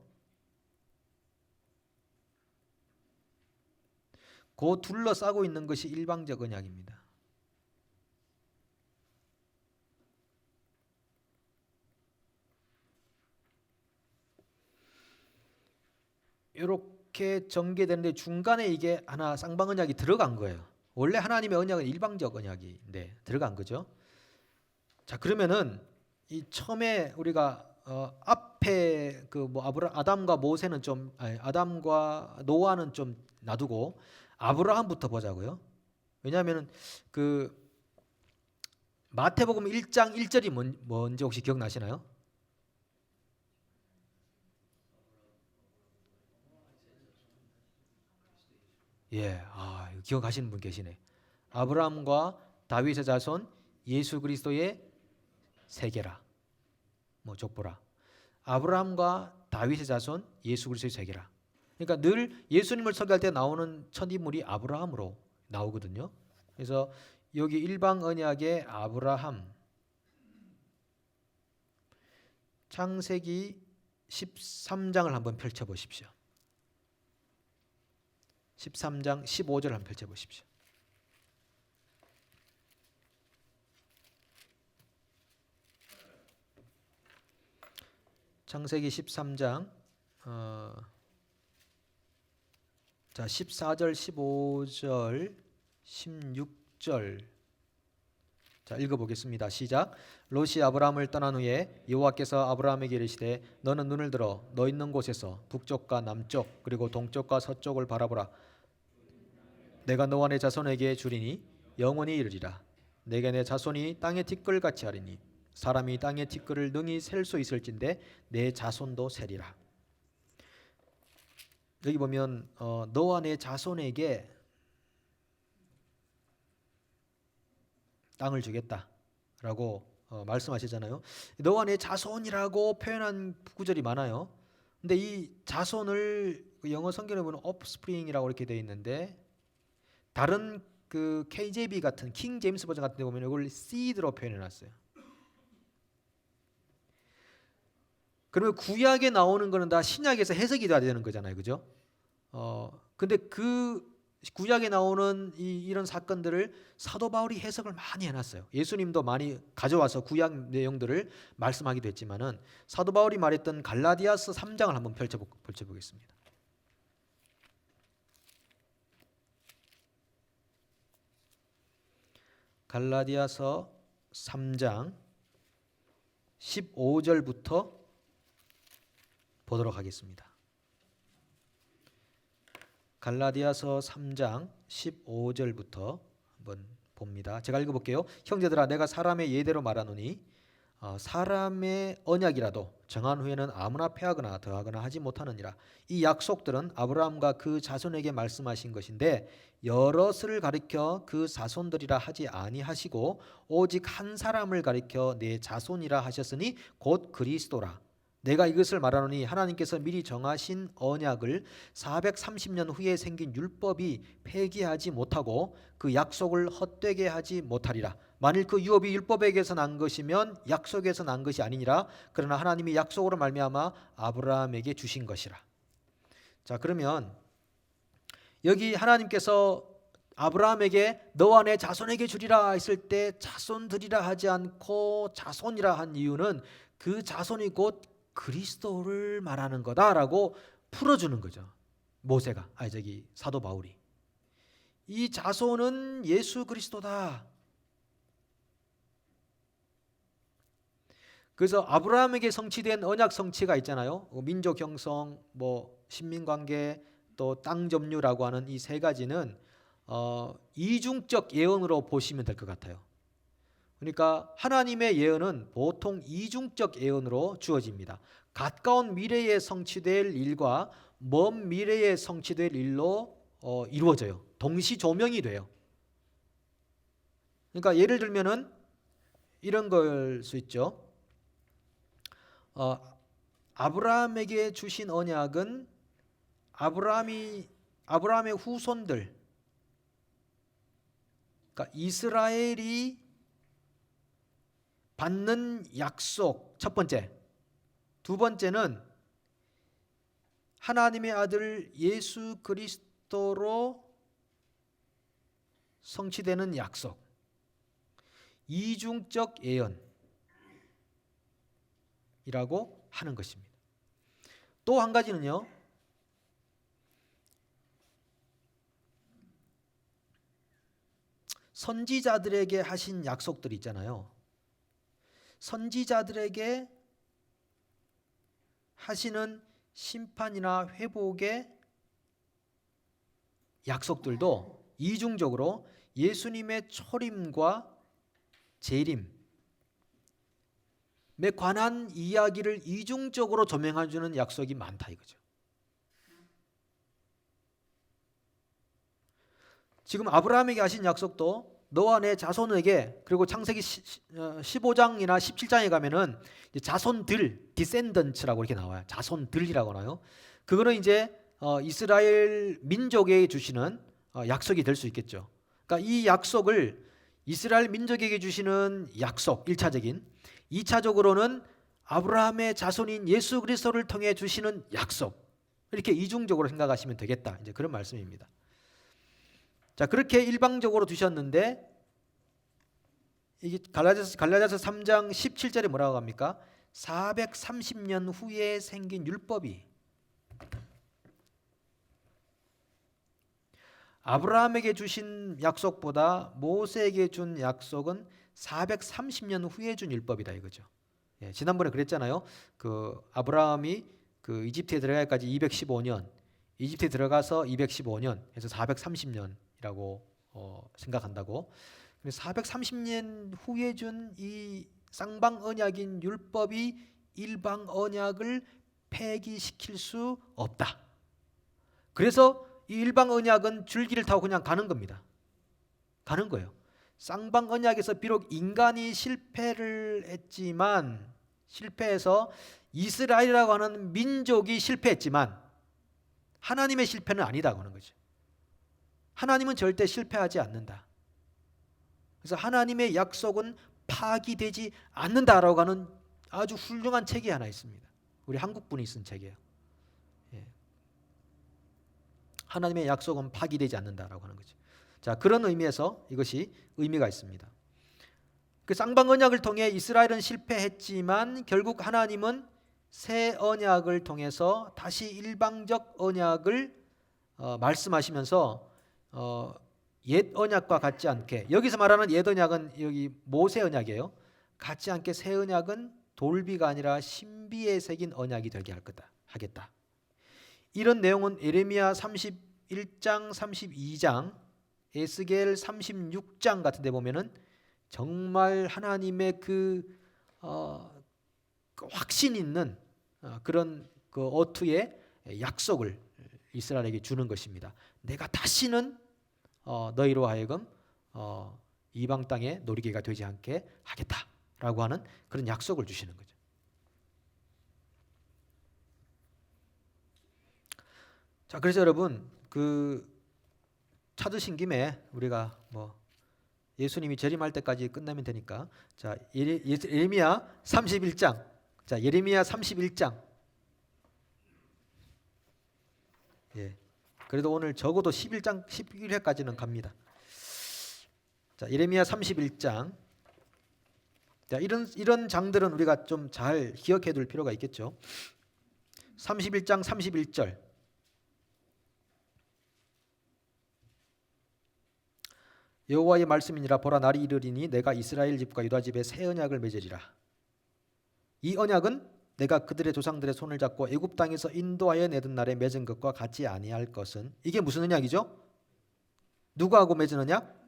그 둘러싸고 있는 것이 일방적 언약입니다. 이렇게 전개되는데 중간에 이게 하나 쌍방 언약이 들어간 거예요. 원래 하나님의 언약은 일방적 언약인데 들어간 거죠. 자, 그러면은 이 처음에 우리가 앞에 그 뭐 아담과 모세는 좀 아담과 노아는 좀 놔두고 아브라함부터 보자고요. 왜냐하면은 그 마태복음 1장 1절이 뭔지 혹시 기억나시나요? 예, 기억하시는 분 계시네. 아브라함과 다윗의 자손 예수 그리스도의 세계라. 뭐 족보라. 아브라함과 다윗의 자손 예수 그리스도의 세계라. 그러니까 늘 예수님을 소개할 때 나오는 첫 인물이 아브라함으로 나오거든요. 그래서 여기 일방 언약의 아브라함, 창세기 13장을 한번 펼쳐 보십시오. 13장 15절 한번 펼쳐 보십시오. 창세기 13장 자 14절, 15절, 16절 자 읽어보겠습니다. 시작. 롯이 아브라함을 떠난 후에 여호와께서 아브라함에게 이르시되 너는 눈을 들어 너 있는 곳에서 북쪽과 남쪽 그리고 동쪽과 서쪽을 바라보라. 내가 너와 내 자손에게 주리니 영원히 이르리라. 내게 내 자손이 땅의 티끌같이 하리니 사람이 땅의 티끌을 능히 셀 수 있을진데 내 자손도 세리라. 여기 보면 너와 내 자손에게 땅을 주겠다라고 말씀하시잖아요. 너와 내 자손이라고 표현한 구절이 많아요. 근데 이 자손을 영어 성경에 보면 offspring이라고 이렇게 되어 있는데 다른 그 KJV 같은 킹 제임스 버전 같은 데 보면 이걸 seed로 표현해 놨어요. 그러면 구약에 나오는 거는 다 신약에서 해석이 돼야 되는 거잖아요. 그죠? 근데 그 구약에 나오는 이런 사건들을 사도 바울이 해석을 많이 해놨어요. 예수님도 많이 가져와서 구약 내용들을 말씀하기도 했지만은 사도 바울이 말했던 갈라디아서 3장을 한번 펼쳐보겠습니다. 갈라디아서 3장 15절부터 보도록 하겠습니다. 갈라디아서 3장 15절부터 한번 봅니다. 제가 읽어볼게요. 형제들아, 내가 사람의 예대로 말하노니 사람의 언약이라도 정한 후에는 아무나 폐하거나 더하거나 하지 못하느니라. 이 약속들은 아브라함과 그 자손에게 말씀하신 것인데 여럿을 가리켜 그 자손들이라 하지 아니하시고 오직 한 사람을 가리켜 내 자손이라 하셨으니 곧 그리스도라. 내가 이것을 말하노니 하나님께서 미리 정하신 언약을 430년 후에 생긴 율법이 폐기하지 못하고 그 약속을 헛되게 하지 못하리라. 만일 그 유업이 율법에게서 난 것이면 약속에서 난 것이 아니니라. 그러나 하나님이 약속으로 말미암아 아브라함에게 주신 것이라. 자, 그러면 여기 하나님께서 아브라함에게 너와 내 자손에게 주리라 했을 때 자손들이라 하지 않고 자손이라 한 이유는 그 자손이 곧 그리스도를 말하는 거다라고 풀어주는 거죠. 모세가 사도 바울이 이 자손은 예수 그리스도다. 그래서 아브라함에게 성취된 언약 성취가 있잖아요. 민족 형성, 신민관계, 또 땅 점유라고 하는 이 세 가지는 이중적 예언으로 보시면 될 것 같아요. 그러니까 하나님의 예언은 보통 이중적 예언으로 주어집니다. 가까운 미래에 성취될 일과 먼 미래에 성취될 일로 이루어져요. 동시 조명이 돼요. 그러니까 예를 들면은 이런 걸 수 있죠. 아브라함에게 주신 언약은 아브라함의 후손들, 그러니까 이스라엘이 받는 약속, 첫 번째. 두 번째는 하나님의 아들 예수 그리스도로 성취되는 약속. 이중적 예언이라고 하는 것입니다. 또 한 가지는요. 선지자들에게 하신 약속들이 있잖아요. 선지자들에게 하시는 심판이나 회복의 약속들도 이중적으로 예수님의 초림과 재림에 관한 이야기를 이중적으로 조명해 주는 약속이 많다 이거죠. 지금 아브라함에게 하신 약속도 너와 내 자손에게, 그리고 창세기 15장이나 17장에 가면은 자손들, 디센던츠라고 이렇게 나와요. 자손들이라고 나와요. 그거는 이제 이스라엘 민족에게 주시는 약속이 될 수 있겠죠. 그러니까 이 약속을 이스라엘 민족에게 주시는 약속 1차적인, 2차적으로는 아브라함의 자손인 예수 그리스도를 통해 주시는 약속, 이렇게 이중적으로 생각하시면 되겠다. 이제 그런 말씀입니다. 자, 그렇게 일방적으로 두셨는데 이게 갈라디아서 3장 17절에 뭐라고 합니까? 430년 후에 생긴 율법이 아브라함에게 주신 약속보다 모세에게 준 약속은 430년 후에 준 율법이다 이거죠. 예, 지난번에 그랬잖아요. 그 아브라함이 그 이집트에 들어가기까지 215년, 이집트에 들어가서 215년 해서 430년이라고 생각한다고. 430년 후에 준 이 쌍방 언약인 율법이 일방 언약을 폐기시킬 수 없다. 그래서 이 일방 언약은 줄기를 타고 그냥 가는 겁니다. 가는 거예요. 쌍방 언약에서 비록 인간이 실패를 했지만, 실패해서 이스라엘이라고 하는 민족이 실패했지만 하나님의 실패는 아니다고 하는 거죠. 하나님은 절대 실패하지 않는다. 그래서 하나님의 약속은 파기되지 않는다라고 하는 아주 훌륭한 책이 하나 있습니다. 우리 한국분이 쓴 책이에요. 예. 하나님의 약속은 파기되지 않는다라고 하는 거죠. 자, 그런 의미에서 이것이 의미가 있습니다. 그 쌍방 언약을 통해 이스라엘은 실패했지만 결국 하나님은 새 언약을 통해서 다시 일방적 언약을 말씀하시면서 옛 언약과 같지 않게, 여기서 말하는 옛 언약은 여기 모세 언약이에요. 같지 않게 새 언약은 돌비가 아니라 신비에 새긴 언약이 되게 하겠다. 이런 내용은 예레미야 31장, 32장, 에스겔 36장 같은 데 보면은 정말 하나님의 그 확신 있는 그런 그 어투의 약속을 이스라엘에게 주는 것입니다. 내가 다시는 너희로 하여금 이방 땅에 놀이개가 되지 않게 하겠다라고 하는 그런 약속을 주시는 거죠. 자, 그래서 여러분 그 찾으신 김에 우리가 뭐 예수님이 재림할 때까지 끝나면 되니까, 자, 예레미야 31장. 자, 예레미야 31장. 예. 그래도 오늘 적어도 11장 11회까지는 갑니다. 자, 예레미야 31장. 자, 이런 장들은 우리가 좀 잘 기억해 둘 필요가 있겠죠. 31장 31절. 여호와의 말씀이니라. 보라, 날이 이르리니 내가 이스라엘 집과 유다 집에 새 언약을 맺으리라. 이 언약은 내가 그들의 조상들의 손을 잡고 애굽 땅에서 인도하여 내던 날에 맺은 것과 같지 아니할 것은, 이게 무슨 언약이죠? 누구하고 맺은 언약?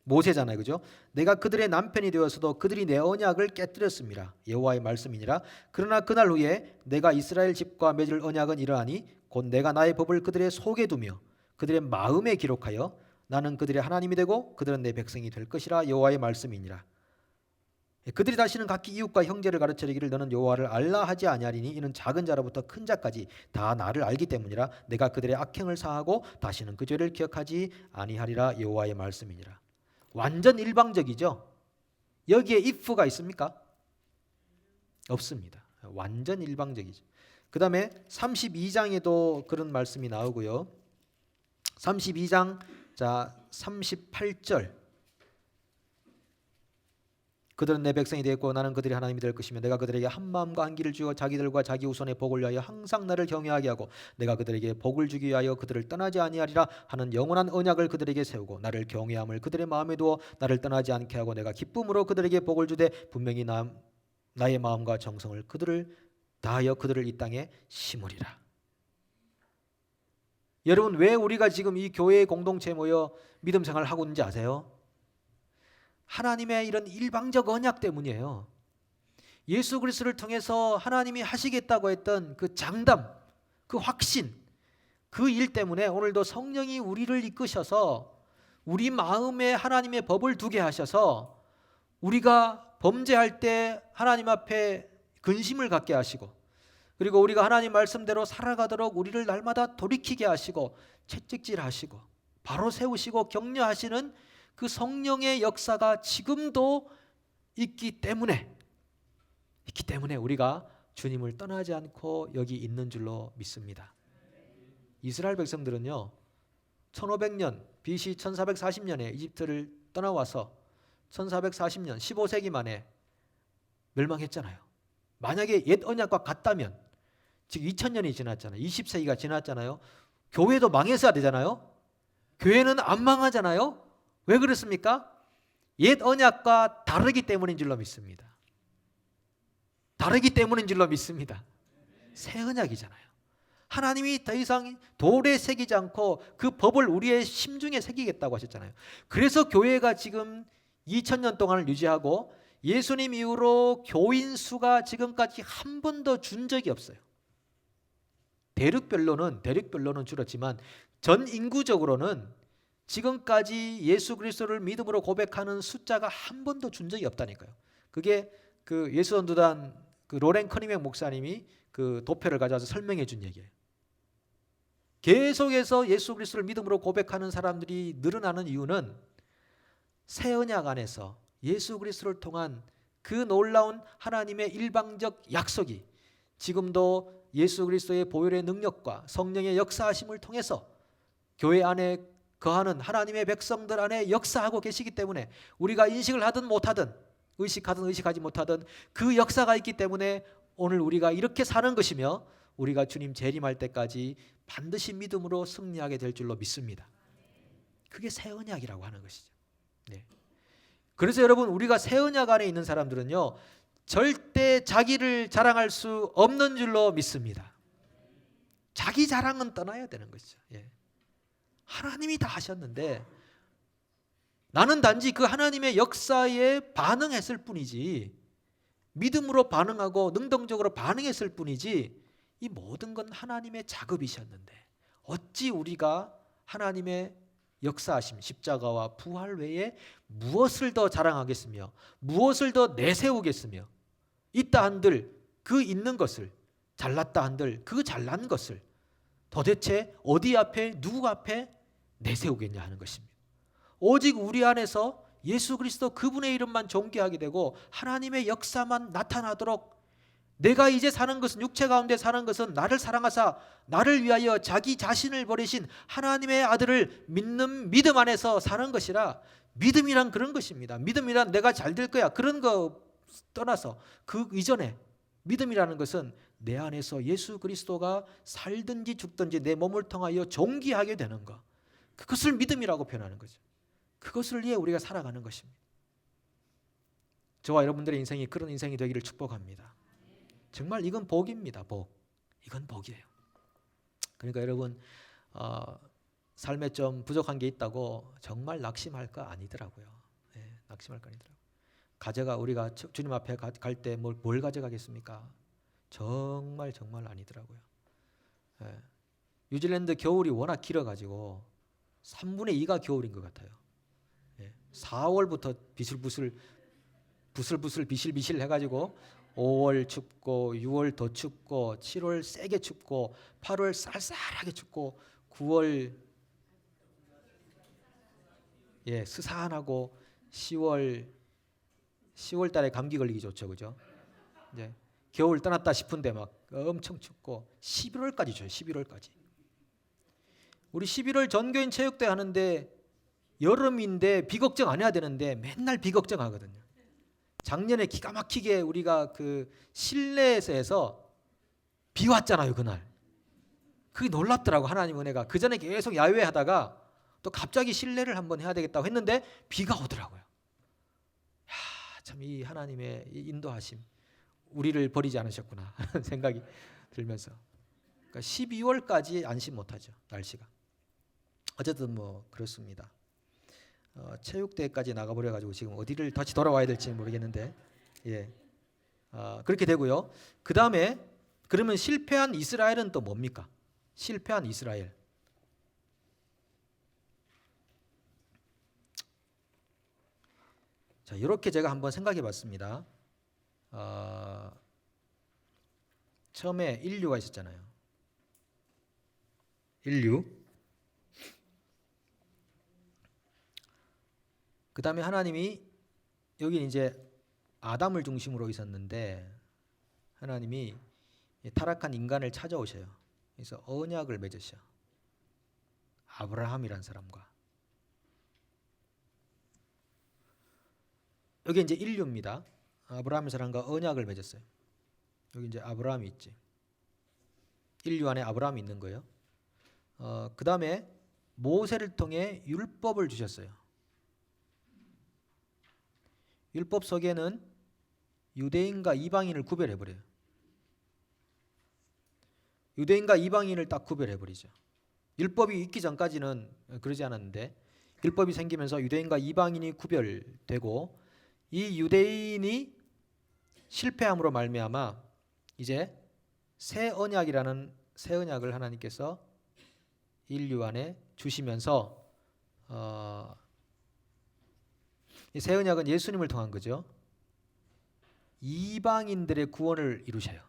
모세잖아요, 그죠? 내가 그들의 남편이 되어서도 그들이 내 언약을 깨뜨렸습니다. 여호와의 말씀이니라. 그러나 그날 후에 내가 이스라엘 집과 맺을 언약은 이러하니 곧 내가 나의 법을 그들의 속에 두며 그들의 마음에 기록하여 나는 그들의 하나님이 되고 그들은 내 백성이 될 것이라. 여호와의 말씀이니라. 그들이 다시는 각기 이웃과 형제를 가르치기를 너는 여호와를 알라 하지 아니하리니 이는 작은 자로부터 큰 자까지 다 나를 알기 때문이라. 내가 그들의 악행을 사하고 다시는 그 죄를 기억하지 아니하리라. 여호와의 말씀이니라. 완전 일방적이죠. 여기에 if가 있습니까? 없습니다. 완전 일방적이죠. 그 다음에 32장에도 그런 말씀이 나오고요. 32장 자 38절. 그들은 내 백성이 되었고 나는 그들이 하나님이 될 것이며 내가 그들에게 한 마음과 한 길을 주어 자기들과 자기 후손의 복을 위하여 항상 나를 경외하게 하고 내가 그들에게 복을 주기 위하여 그들을 떠나지 아니하리라 하는 영원한 언약을 그들에게 세우고 나를 경외함을 그들의 마음에 두어 나를 떠나지 않게 하고 내가 기쁨으로 그들에게 복을 주되 분명히 나의 마음과 정성을 그들을 다하여 그들을 이 땅에 심으리라. 여러분, 왜 우리가 지금 이 교회의 공동체에 모여 믿음 생활을 하고 있는지 아세요? 하나님의 이런 일방적 언약 때문이에요. 예수 그리스도를 통해서 하나님이 하시겠다고 했던 그 장담, 그 확신, 그 일 때문에 오늘도 성령이 우리를 이끄셔서 우리 마음에 하나님의 법을 두게 하셔서 우리가 범죄할 때 하나님 앞에 근심을 갖게 하시고, 그리고 우리가 하나님 말씀대로 살아가도록 우리를 날마다 돌이키게 하시고 채찍질하시고 바로 세우시고 격려하시는 그 성령의 역사가 지금도 있기 때문에 우리가 주님을 떠나지 않고 여기 있는 줄로 믿습니다. 이스라엘 백성들은요 1500년 BC 1440년에 이집트를 떠나와서 1440년 15세기 만에 멸망했잖아요. 만약에 옛 언약과 같다면 지금 2000년이 지났잖아요. 20세기가 지났잖아요. 교회도 망했어야 되잖아요. 교회는 안 망하잖아요. 왜 그렇습니까? 옛 언약과 다르기 때문인 줄로 믿습니다. 다르기 때문인 줄로 믿습니다. 새 언약이잖아요. 하나님이 더 이상 돌에 새기지 않고 그 법을 우리의 심중에 새기겠다고 하셨잖아요. 그래서 교회가 지금 2000년 동안을 유지하고 예수님 이후로 교인 수가 지금까지 한 번도 준 적이 없어요. 대륙별로는 줄었지만 전 인구적으로는 지금까지 예수 그리스도를 믿음으로 고백하는 숫자가 한 번도 준 적이 없다니까요. 그게 그 예수전도단 그 로렌 커닝맥 목사님이 그 도표를 가져와서 설명해 준 얘기예요. 계속해서 예수 그리스도를 믿음으로 고백하는 사람들이 늘어나는 이유는 새 언약 안에서 예수 그리스도를 통한 그 놀라운 하나님의 일방적 약속이 지금도 예수 그리스도의 보혈의 능력과 성령의 역사하심을 통해서 교회 안에 거하는 하나님의 백성들 안에 역사하고 계시기 때문에 우리가 인식을 하든 못하든 의식하든 의식하지 못하든 그 역사가 있기 때문에 오늘 우리가 이렇게 사는 것이며 우리가 주님 재림할 때까지 반드시 믿음으로 승리하게 될 줄로 믿습니다. 그게 새 언약이라고 하는 것이죠. 네. 그래서 여러분, 우리가 새 언약 안에 있는 사람들은요, 절대 자기를 자랑할 수 없는 줄로 믿습니다. 자기 자랑은 떠나야 되는 것이죠. 예. 하나님이 다 하셨는데 나는 단지 그 하나님의 역사에 반응했을 뿐이지, 믿음으로 반응하고 능동적으로 반응했을 뿐이지, 이 모든 건 하나님의 작업이셨는데 어찌 우리가 하나님의 역사하심, 십자가와 부활 외에 무엇을 더 자랑하겠으며 무엇을 더 내세우겠으며, 있다 한들 그 있는 것을, 잘났다 한들 그 잘난 것을 도대체 어디 앞에, 누구 앞에 내세우겠냐 하는 것입니다. 오직 우리 안에서 예수 그리스도 그분의 이름만 존귀하게 되고 하나님의 역사만 나타나도록, 내가 이제 사는 것은, 육체 가운데 사는 것은 나를 사랑하사 나를 위하여 자기 자신을 버리신 하나님의 아들을 믿는 믿음 안에서 사는 것이라. 믿음이란 그런 것입니다. 믿음이란 내가 잘 될 거야, 그런 거 떠나서 그 이전에 믿음이라는 것은 내 안에서 예수 그리스도가 살든지 죽든지 내 몸을 통하여 존귀하게 되는 것, 그것을 믿음이라고 표현하는 거죠. 그것을 위해 우리가 살아가는 것입니다. 저와 여러분들의 인생이 그런 인생이 되기를 축복합니다. 정말 이건 복입니다. 복. 이건 복이에요. 그러니까 여러분, 삶에 좀 부족한 게 있다고 정말 낙심할 거 아니더라고요. 네, 낙심할 거 아니더라고요. 우리가 주님 앞에 갈 때 뭘 가져가겠습니까? 정말 아니더라고요. 네. 뉴질랜드 겨울이 워낙 길어가지고 3분의 2가 겨울인 것 같아요. 4월부터 부슬부슬 비실비실 해가지고 5월 춥고, 6월 더 춥고, 7월 세게 춥고, 8월 쌀쌀하게 춥고, 9월 스산하고, 10월 달에 감기 걸리기 좋죠, 그죠? 이제 겨울 떠났다 싶은데 막 엄청 춥고, 11월까지 줘요. 11월까지. 우리 11월 전교인 체육대 하는데 여름인데 비걱정 안 해야 되는데 맨날 비걱정하거든요. 작년에 기가 막히게 우리가 그 실내에서 해서 비 왔잖아요, 그날. 그게 놀랍더라고, 하나님 은혜가. 그 전에 계속 야외 하다가 또 갑자기 실내를 한번 해야 되겠다고 했는데 비가 오더라고요. 야, 참 이 하나님의 인도하심, 우리를 버리지 않으셨구나 하는 생각이 들면서, 그러니까 12월까지 안심 못하죠, 날씨가. 어쨌든 뭐 그렇습니다. 체육대회까지 나가버려가지고 지금 어디를 다시 돌아와야 될지 모르겠는데, 그렇게 되고요. 그 다음에 그러면 실패한 이스라엘은 또 뭡니까? 실패한 이스라엘. 자, 이렇게 제가 한번 생각해봤습니다. 처음에 인류가 있었잖아요. 인류. 그 다음에 하나님이, 여기 이제 아담을 중심으로 있었는데 하나님이 타락한 인간을 찾아오셔요. 그래서 언약을 맺으셔. 아브라함이란 사람과. 여기 이제 인류입니다. 아브라함 사람과 언약을 맺었어요. 여기 이제 아브라함이 있지. 인류 안에 아브라함이 있는 거예요. 그 다음에 모세를 통해 율법을 주셨어요. 율법 속에는 유대인과 이방인을 구별해버려요. 유대인과 이방인을 딱 구별해버리죠. 율법이 있기 전까지는 그러지 않았는데 율법이 생기면서 유대인과 이방인이 구별되고, 이 유대인이 실패함으로 말미암아 이제 새 언약이라는 새 언약을 하나님께서 인류 안에 주시면서, 이 새 언약은 예수님을 통한 거죠. 이방인들의 구원을 이루셔요.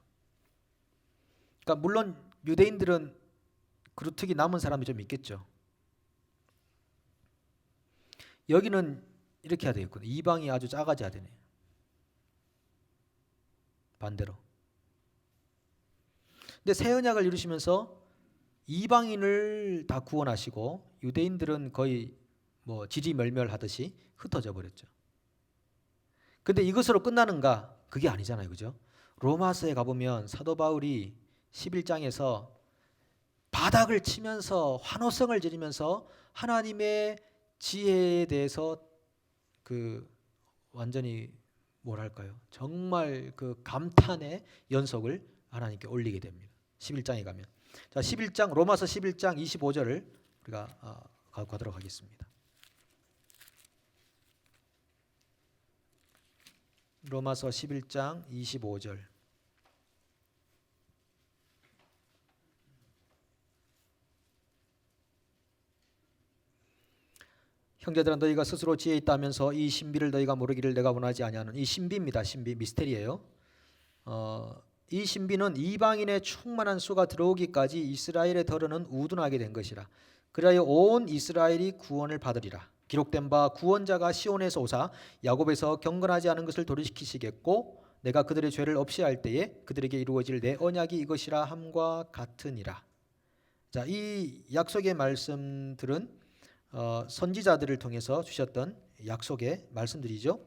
그러니까 물론 유대인들은 그루특이 남은 사람이 좀 있겠죠. 여기는 이렇게 해야 되겠구나. 이방이 아주 작아져야 되네. 반대로. 근데 새 언약을 이루시면서 이방인을 다 구원하시고 유대인들은 거의 뭐 지리멸멸하듯이 흩어져 버렸죠. 근데 이것으로 끝나는가? 그게 아니잖아요, 그죠? 로마서에 가보면 사도 바울이 11장에서 바닥을 치면서 환호성을 지르면서 하나님의 지혜에 대해서 완전히 뭐랄까요? 정말 감탄의 연속을 하나님께 올리게 됩니다. 11장에 가면. 자, 11장 로마서 11장 25절을 우리가 가도록 하겠습니다. 로마서 11장 25절. 형제들아 너희가 스스로 지혜 있다면서 이 신비를 너희가 모르기를 내가 원하지 아니하는. 이 신비입니다. 신비, 미스테리예요. 이 신비는 이방인의 충만한 수가 들어오기까지 이스라엘의 덜어는 우둔하게 된 것이라. 그리하여 온 이스라엘이 구원을 받으리라. 기록된 바 구원자가 시온에서 오사 야곱에서 경건하지 않은 것을 도리시키시겠고 내가 그들의 죄를 없이 할 때에 그들에게 이루어질 내 언약이 이것이라 함과 같으니라. 자, 이 약속의 말씀들은 선지자들을 통해서 주셨던 약속의 말씀들이죠.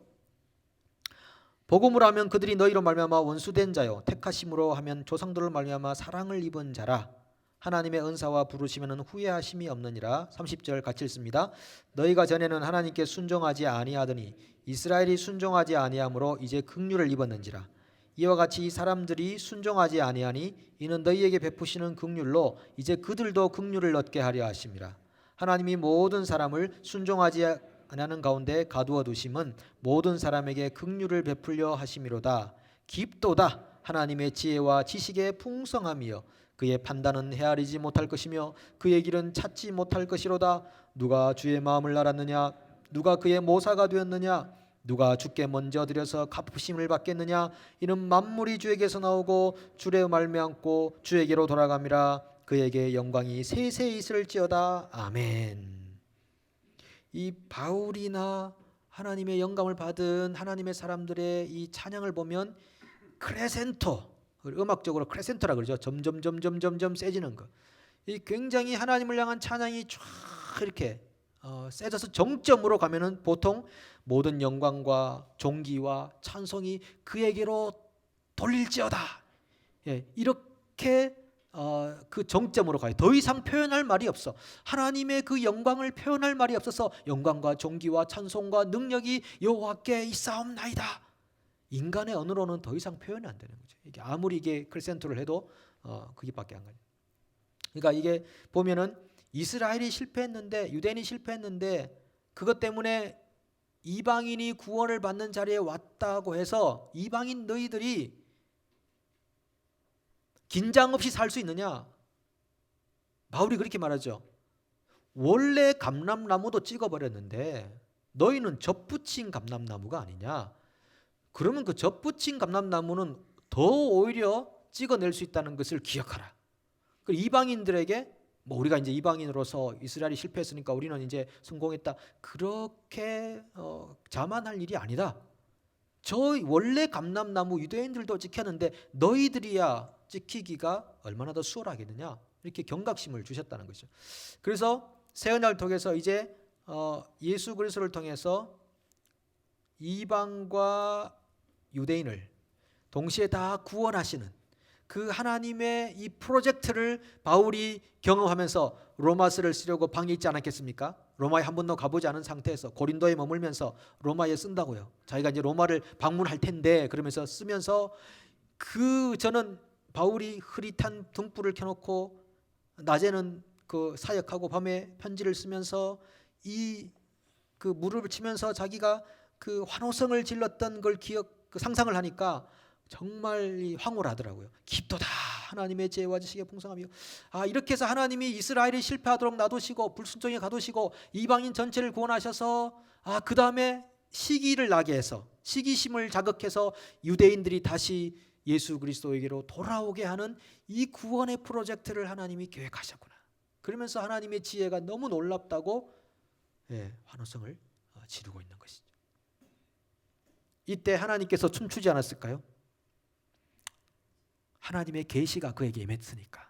복음으로 하면 그들이 너희로 말미암아 원수된 자요, 택하심으로 하면 조상들로 말미암아 사랑을 입은 자라. 하나님의 은사와 부르시면은 후회하심이 없느니라. 30절 같이 읽습니다. 너희가 전에는 하나님께 순종하지 아니하더니 이스라엘이 순종하지 아니함으로 이제 긍휼을 입었는지라. 이와 같이 이 사람들이 순종하지 아니하니 이는 너희에게 베푸시는 긍휼로 이제 그들도 긍휼을 얻게 하려 하심이라. 하나님이 모든 사람을 순종하지 아니하는 가운데 가두어 두심은 모든 사람에게 긍휼을 베풀려 하심이로다. 깊도다 하나님의 지혜와 지식의 풍성함이여 그의 판단은 헤아리지 못할 것이며 그의 길은 찾지 못할 것이로다. 누가 주의 마음을 알았느냐? 누가 그의 모사가 되었느냐? 누가 주께 먼저 드려서 갚으심을 받겠느냐? 이는 만물이 주에게서 나오고 주의 말미암고 주에게로 돌아감이라. 그에게 영광이 세세히 있을지어다. 아멘. 이 바울이나 하나님의 영감을 받은 하나님의 사람들의 이 찬양을 보면 크레센토, 음악적으로 크레센토라 그러죠. 점점 세지는 거. 이 굉장히 하나님을 향한 찬양이 쫙 이렇게 세져서 정점으로 가면은 보통 모든 영광과 존귀와 찬송이 그에게로 돌릴지어다. 예, 이렇게 그 정점으로 가요. 더 이상 표현할 말이 없어. 하나님의 그 영광을 표현할 말이 없어서 영광과 존귀와 찬송과 능력이 여호와께 있사옵나이다. 인간의 언어로는 더 이상 표현이 안 되는 거죠. 이게 아무리 이게 크레센토를 해도 그게밖에 안 가요. 그러니까 이게 보면은 이스라엘이 실패했는데, 유대인이 실패했는데 그것 때문에 이방인이 구원을 받는 자리에 왔다고 해서 이방인 너희들이 긴장 없이 살 수 있느냐? 바울이 그렇게 말하죠. 원래 감람나무도 찍어버렸는데 너희는 젖붙인 감람나무가 아니냐? 그러면 그 젖붙인 감람나무는 더 오히려 찍어낼 수 있다는 것을 기억하라. 이방인들에게 우리가 이제 이방인으로서 이스라엘이 실패했으니까 우리는 이제 성공했다. 그렇게 자만할 일이 아니다. 저 원래 감람나무 유대인들도 지켰는데 너희들이야 지키기가 얼마나 더 수월하겠느냐. 이렇게 경각심을 주셨다는 것이죠. 그래서 새 언약을 통해서 이제 예수 그리스도를 통해서 이방과 유대인을 동시에 다 구원하시는 그 하나님의 이 프로젝트를 바울이 경험하면서 로마서를 쓰려고 방에 있지 않았겠습니까? 로마에 한 번도 가보지 않은 상태에서 고린도에 머물면서 로마에 쓴다고요. 자기가 이제 로마를 방문할 텐데 그러면서 쓰면서 저는 바울이 흐릿한 등불을 켜놓고 낮에는 사역하고 밤에 편지를 쓰면서 그 무릎을 치면서 자기가 그 환호성을 질렀던 걸 상상을 하니까 정말 황홀하더라고요. 깊도다 하나님의 지혜와 지식의 풍성함이요. 이렇게 해서 하나님이 이스라엘이 실패하도록 놔두시고 불순종에 가두시고 이방인 전체를 구원하셔서 그 다음에 시기를 나게 해서 시기심을 자극해서 유대인들이 다시 예수 그리스도에게로 돌아오게 하는 이 구원의 프로젝트를 하나님이 계획하셨구나. 그러면서 하나님의 지혜가 너무 놀랍다고 환호성을 지르고 있는 것이죠. 이때 하나님께서 춤추지 않았을까요? 하나님의 계시가 그에게 임했으니까.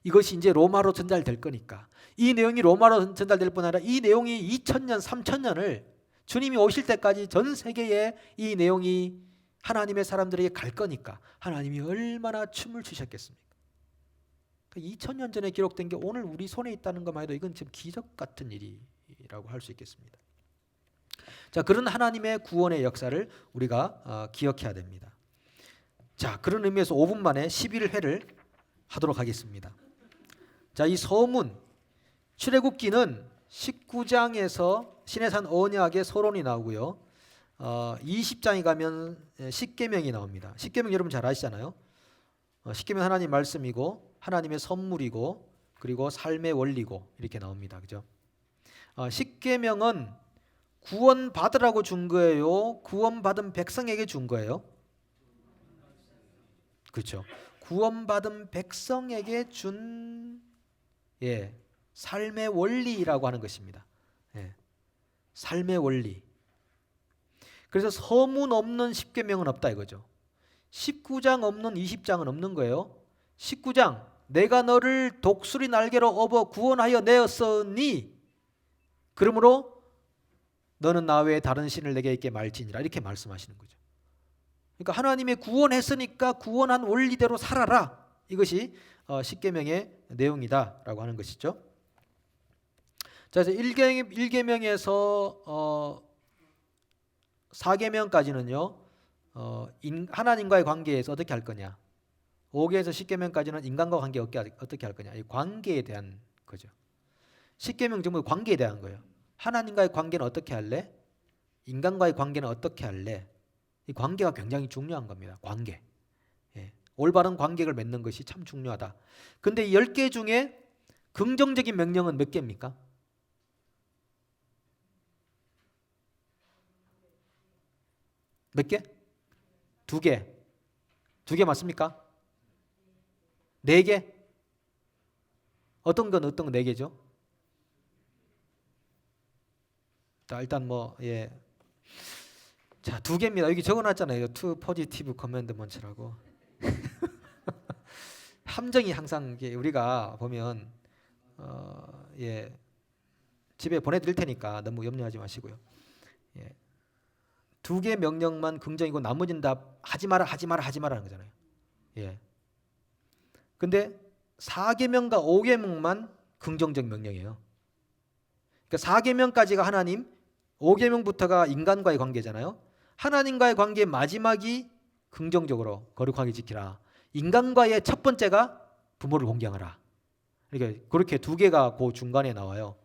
이것이 이제 로마로 전달될 거니까. 이 내용이 로마로 전달될 뿐 아니라 이 내용이 2000년, 3000년을 주님이 오실 때까지 전 세계에 이 내용이 하나님의 사람들에게 갈 거니까 하나님이 얼마나 춤을 추셨겠습니까? 2000년 전에 기록된 게 오늘 우리 손에 있다는 것만 해도 이건 지금 기적 같은 일이라는 원리라고 할 수 있겠습니다. 자, 그런 하나님의 구원의 역사를 우리가 기억해야 됩니다. 자, 그런 의미에서 5분 만에 11회를 하도록 하겠습니다. 자, 이 서문 출애굽기는 19장에서 시내산 언약의 서론이 나오고요. 20장에 가면 십계명이 나옵니다. 십계명 여러분 잘 아시잖아요. 십계명 하나님 말씀이고 하나님의 선물이고 그리고 삶의 원리고 이렇게 나옵니다. 그죠? 십계명은 구원 받으라고 준 거예요? 구원받은 백성에게 준 거예요? 그렇죠. 구원받은 백성에게 준 삶의 원리라고 하는 것입니다. 삶의 원리. 그래서 서문 없는 십계명은 없다 이거죠. 19장 없는 20장은 없는 거예요. 19장 내가 너를 독수리 날개로 업어 구원하여 내었으니 그러므로 너는 나 외에 다른 신을 내게 있게 말지니라 이렇게 말씀하시는 거죠. 그러니까 하나님의 구원했으니까 구원한 원리대로 살아라. 이것이 십계명의 내용이다라고 하는 것이죠. 자, 이제 1계명에서 4계명까지는요. 하나님과의 관계에서 어떻게 할 거냐. 5계에서 10계명까지는 인간과 관계 어떻게 할 거냐. 이 관계에 대한 거죠. 10계명 전부 관계에 대한 거예요. 하나님과의 관계는 어떻게 할래? 인간과의 관계는 어떻게 할래? 이 관계가 굉장히 중요한 겁니다. 관계. 올바른 관계를 맺는 것이 참 중요하다. 근데 이 10개 중에 긍정적인 명령은 몇 개입니까? 몇 개? 2개. 2개 맞습니까? 4개? 어떤 건 4개죠? 자, 일단 자, 2개입니다. 여기 적어놨잖아요. To positive commandments라고. 함정이 항상 우리가 보면 집에 보내드릴 테니까 너무 염려하지 마시고요. 2개 명령만 긍정이고 나머지는 다 하지 마라 하는 거잖아요. 근데 4계명과 5계명만 긍정적 명령이에요. 그러니까 4계명까지가 하나님, 5계명부터가 인간과의 관계잖아요. 하나님과의 관계의 마지막이 긍정적으로 거룩하게 지키라. 인간과의 첫 번째가 부모를 공경하라. 그러니까 그렇게 2개가 그 중간에 나와요.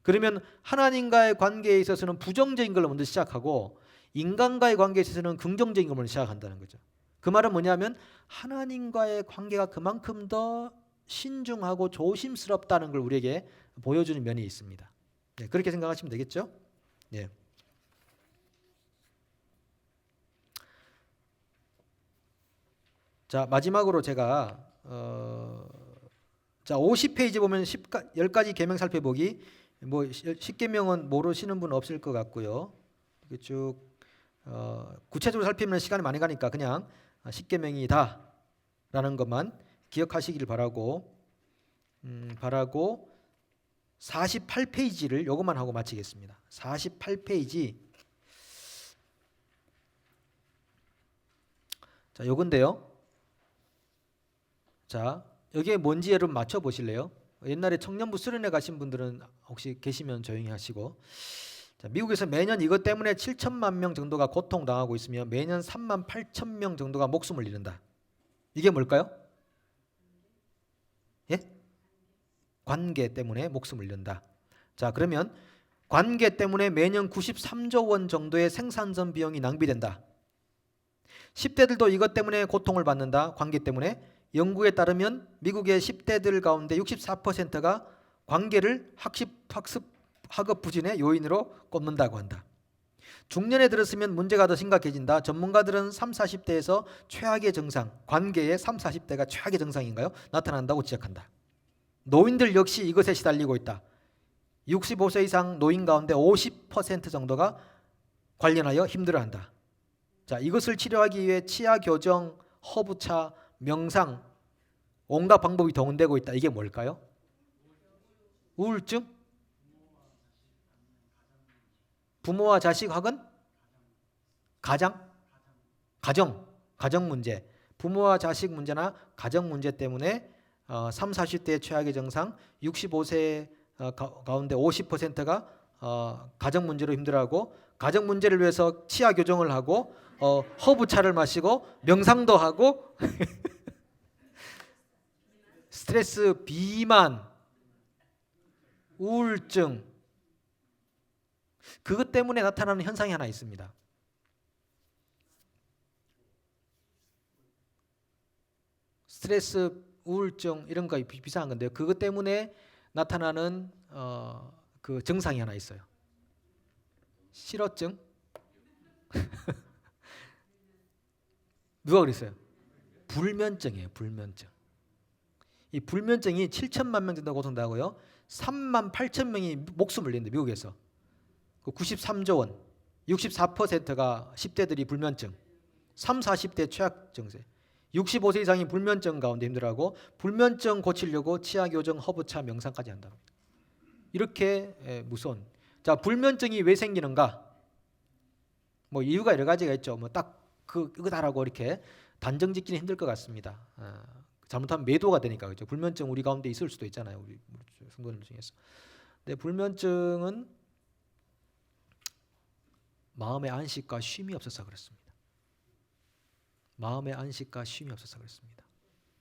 그러면 하나님과의 관계에 있어서는 부정적인 걸로 먼저 시작하고 인간과의 관계에 있어서는 긍정적인 걸 먼저 시작한다는 거죠. 그 말은 뭐냐면 하나님과의 관계가 그만큼 더 신중하고 조심스럽다는 걸 우리에게 보여주는 면이 있습니다. 그렇게 생각하시면 되겠죠? 자, 마지막으로 제가 50페이지 보면 10가지 계명 살펴보기. 10계명은 모르시는 분 없을 것 같고요. 쭉 구체적으로 살피면 시간이 많이 가니까 그냥 10계명이다라는 것만 기억하시길 바라고 48페이지를 요것만 하고 마치겠습니다. 48페이지. 자, 요건데요. 자, 여기에 뭔지 여러분 맞춰 보실래요? 옛날에 청년부 수련회 가신 분들은 혹시 계시면 조용히 하시고. 자, 미국에서 매년 이것 때문에 7천만 명 정도가 고통당하고 있으며 매년 3만 8천 명 정도가 목숨을 잃는다. 이게 뭘까요? 관계 때문에 목숨을 잃는다. 자, 그러면 관계 때문에 매년 93조 원 정도의 생산성 비용이 낭비된다. 10대들도 이것 때문에 고통을 받는다. 관계 때문에. 연구에 따르면 미국의 10대들 가운데 64%가 관계를 학업 부진의 요인으로 꼽는다고 한다. 중년에 들었으면 문제가 더 심각해진다. 전문가들은 30, 40대에서 최악의 증상, 관계의 30, 40대가 최악의 증상인가요? 나타난다고 지적한다. 노인들 역시 이것에 시달리고 있다. 65세 이상 노인 가운데 50% 정도가 관련하여 힘들어한다. 자, 이것을 치료하기 위해 치아 교정, 허브차, 명상, 온갖 방법이 동원되고 있다. 이게 뭘까요? 우울증? 부모와 자식 혹은 가정 문제. 부모와 자식 문제나 가정 문제 때문에 30, 40대의 최악의 증상, 65세 가운데 50%가 가정 문제로 힘들어하고 가정 문제를 위해서 치아 교정을 하고 허브차를 마시고 명상도 하고 스트레스, 비만, 우울증 그것 때문에 나타나는 현상이 하나 있습니다. 스트레스, 우울증 이런 거 비슷한 건데요. 그것 때문에 나타나는 그 증상이 하나 있어요. 실어증? 누가 그랬어요? 불면증이에요. 불면증. 이 불면증이 7천만 명 정도 고통당하고요. 3만 8천 명이 목숨을 낸다. 미국에서. 93조 원. 64%가 10대들이 불면증. 3, 40대 최악 증세. 65세 이상이 불면증 가운데 힘들어하고 불면증 고치려고 치아 교정, 허브차, 명상까지 한다. 이렇게 무서운. 자, 불면증이 왜 생기는가? 뭐 이유가 여러 가지가 있죠. 뭐 딱 그거다라고 이렇게 단정 짓기는 힘들 것 같습니다. 잘못하면 매도가 되니까 그렇죠. 불면증 우리 가운데 있을 수도 있잖아요. 우리 성도들 중에서. 근데 불면증은 마음의 안식과 쉼이 없어서 그렇습니다. 마음의 안식과 쉼이 없어서 그렇습니다.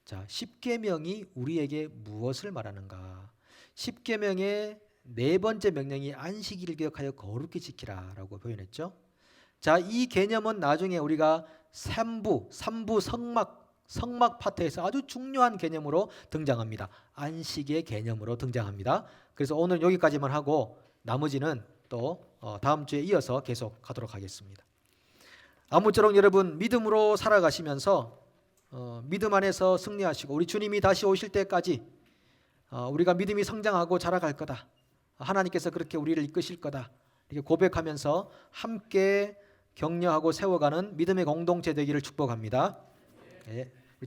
자, 십계명이 우리에게 무엇을 말하는가? 십계명의 네 번째 명령이 안식일을 기억하여 거룩히 지키라라고 표현했죠. 자, 이 개념은 나중에 우리가 3부 성막 파트에서 아주 중요한 개념으로 등장합니다. 안식의 개념으로 등장합니다. 그래서 오늘 여기까지만 하고 나머지는 또 다음 주에 이어서 계속 가도록 하겠습니다. 아무쪼록 여러분 믿음으로 살아가시면서 믿음 안에서 승리하시고 우리 주님이 다시 오실 때까지 우리가 믿음이 성장하고 자라갈 거다. 하나님께서 그렇게 우리를 이끄실 거다. 이렇게 고백하면서 함께 격려하고 세워가는 믿음의 공동체 되기를 축복합니다. 예.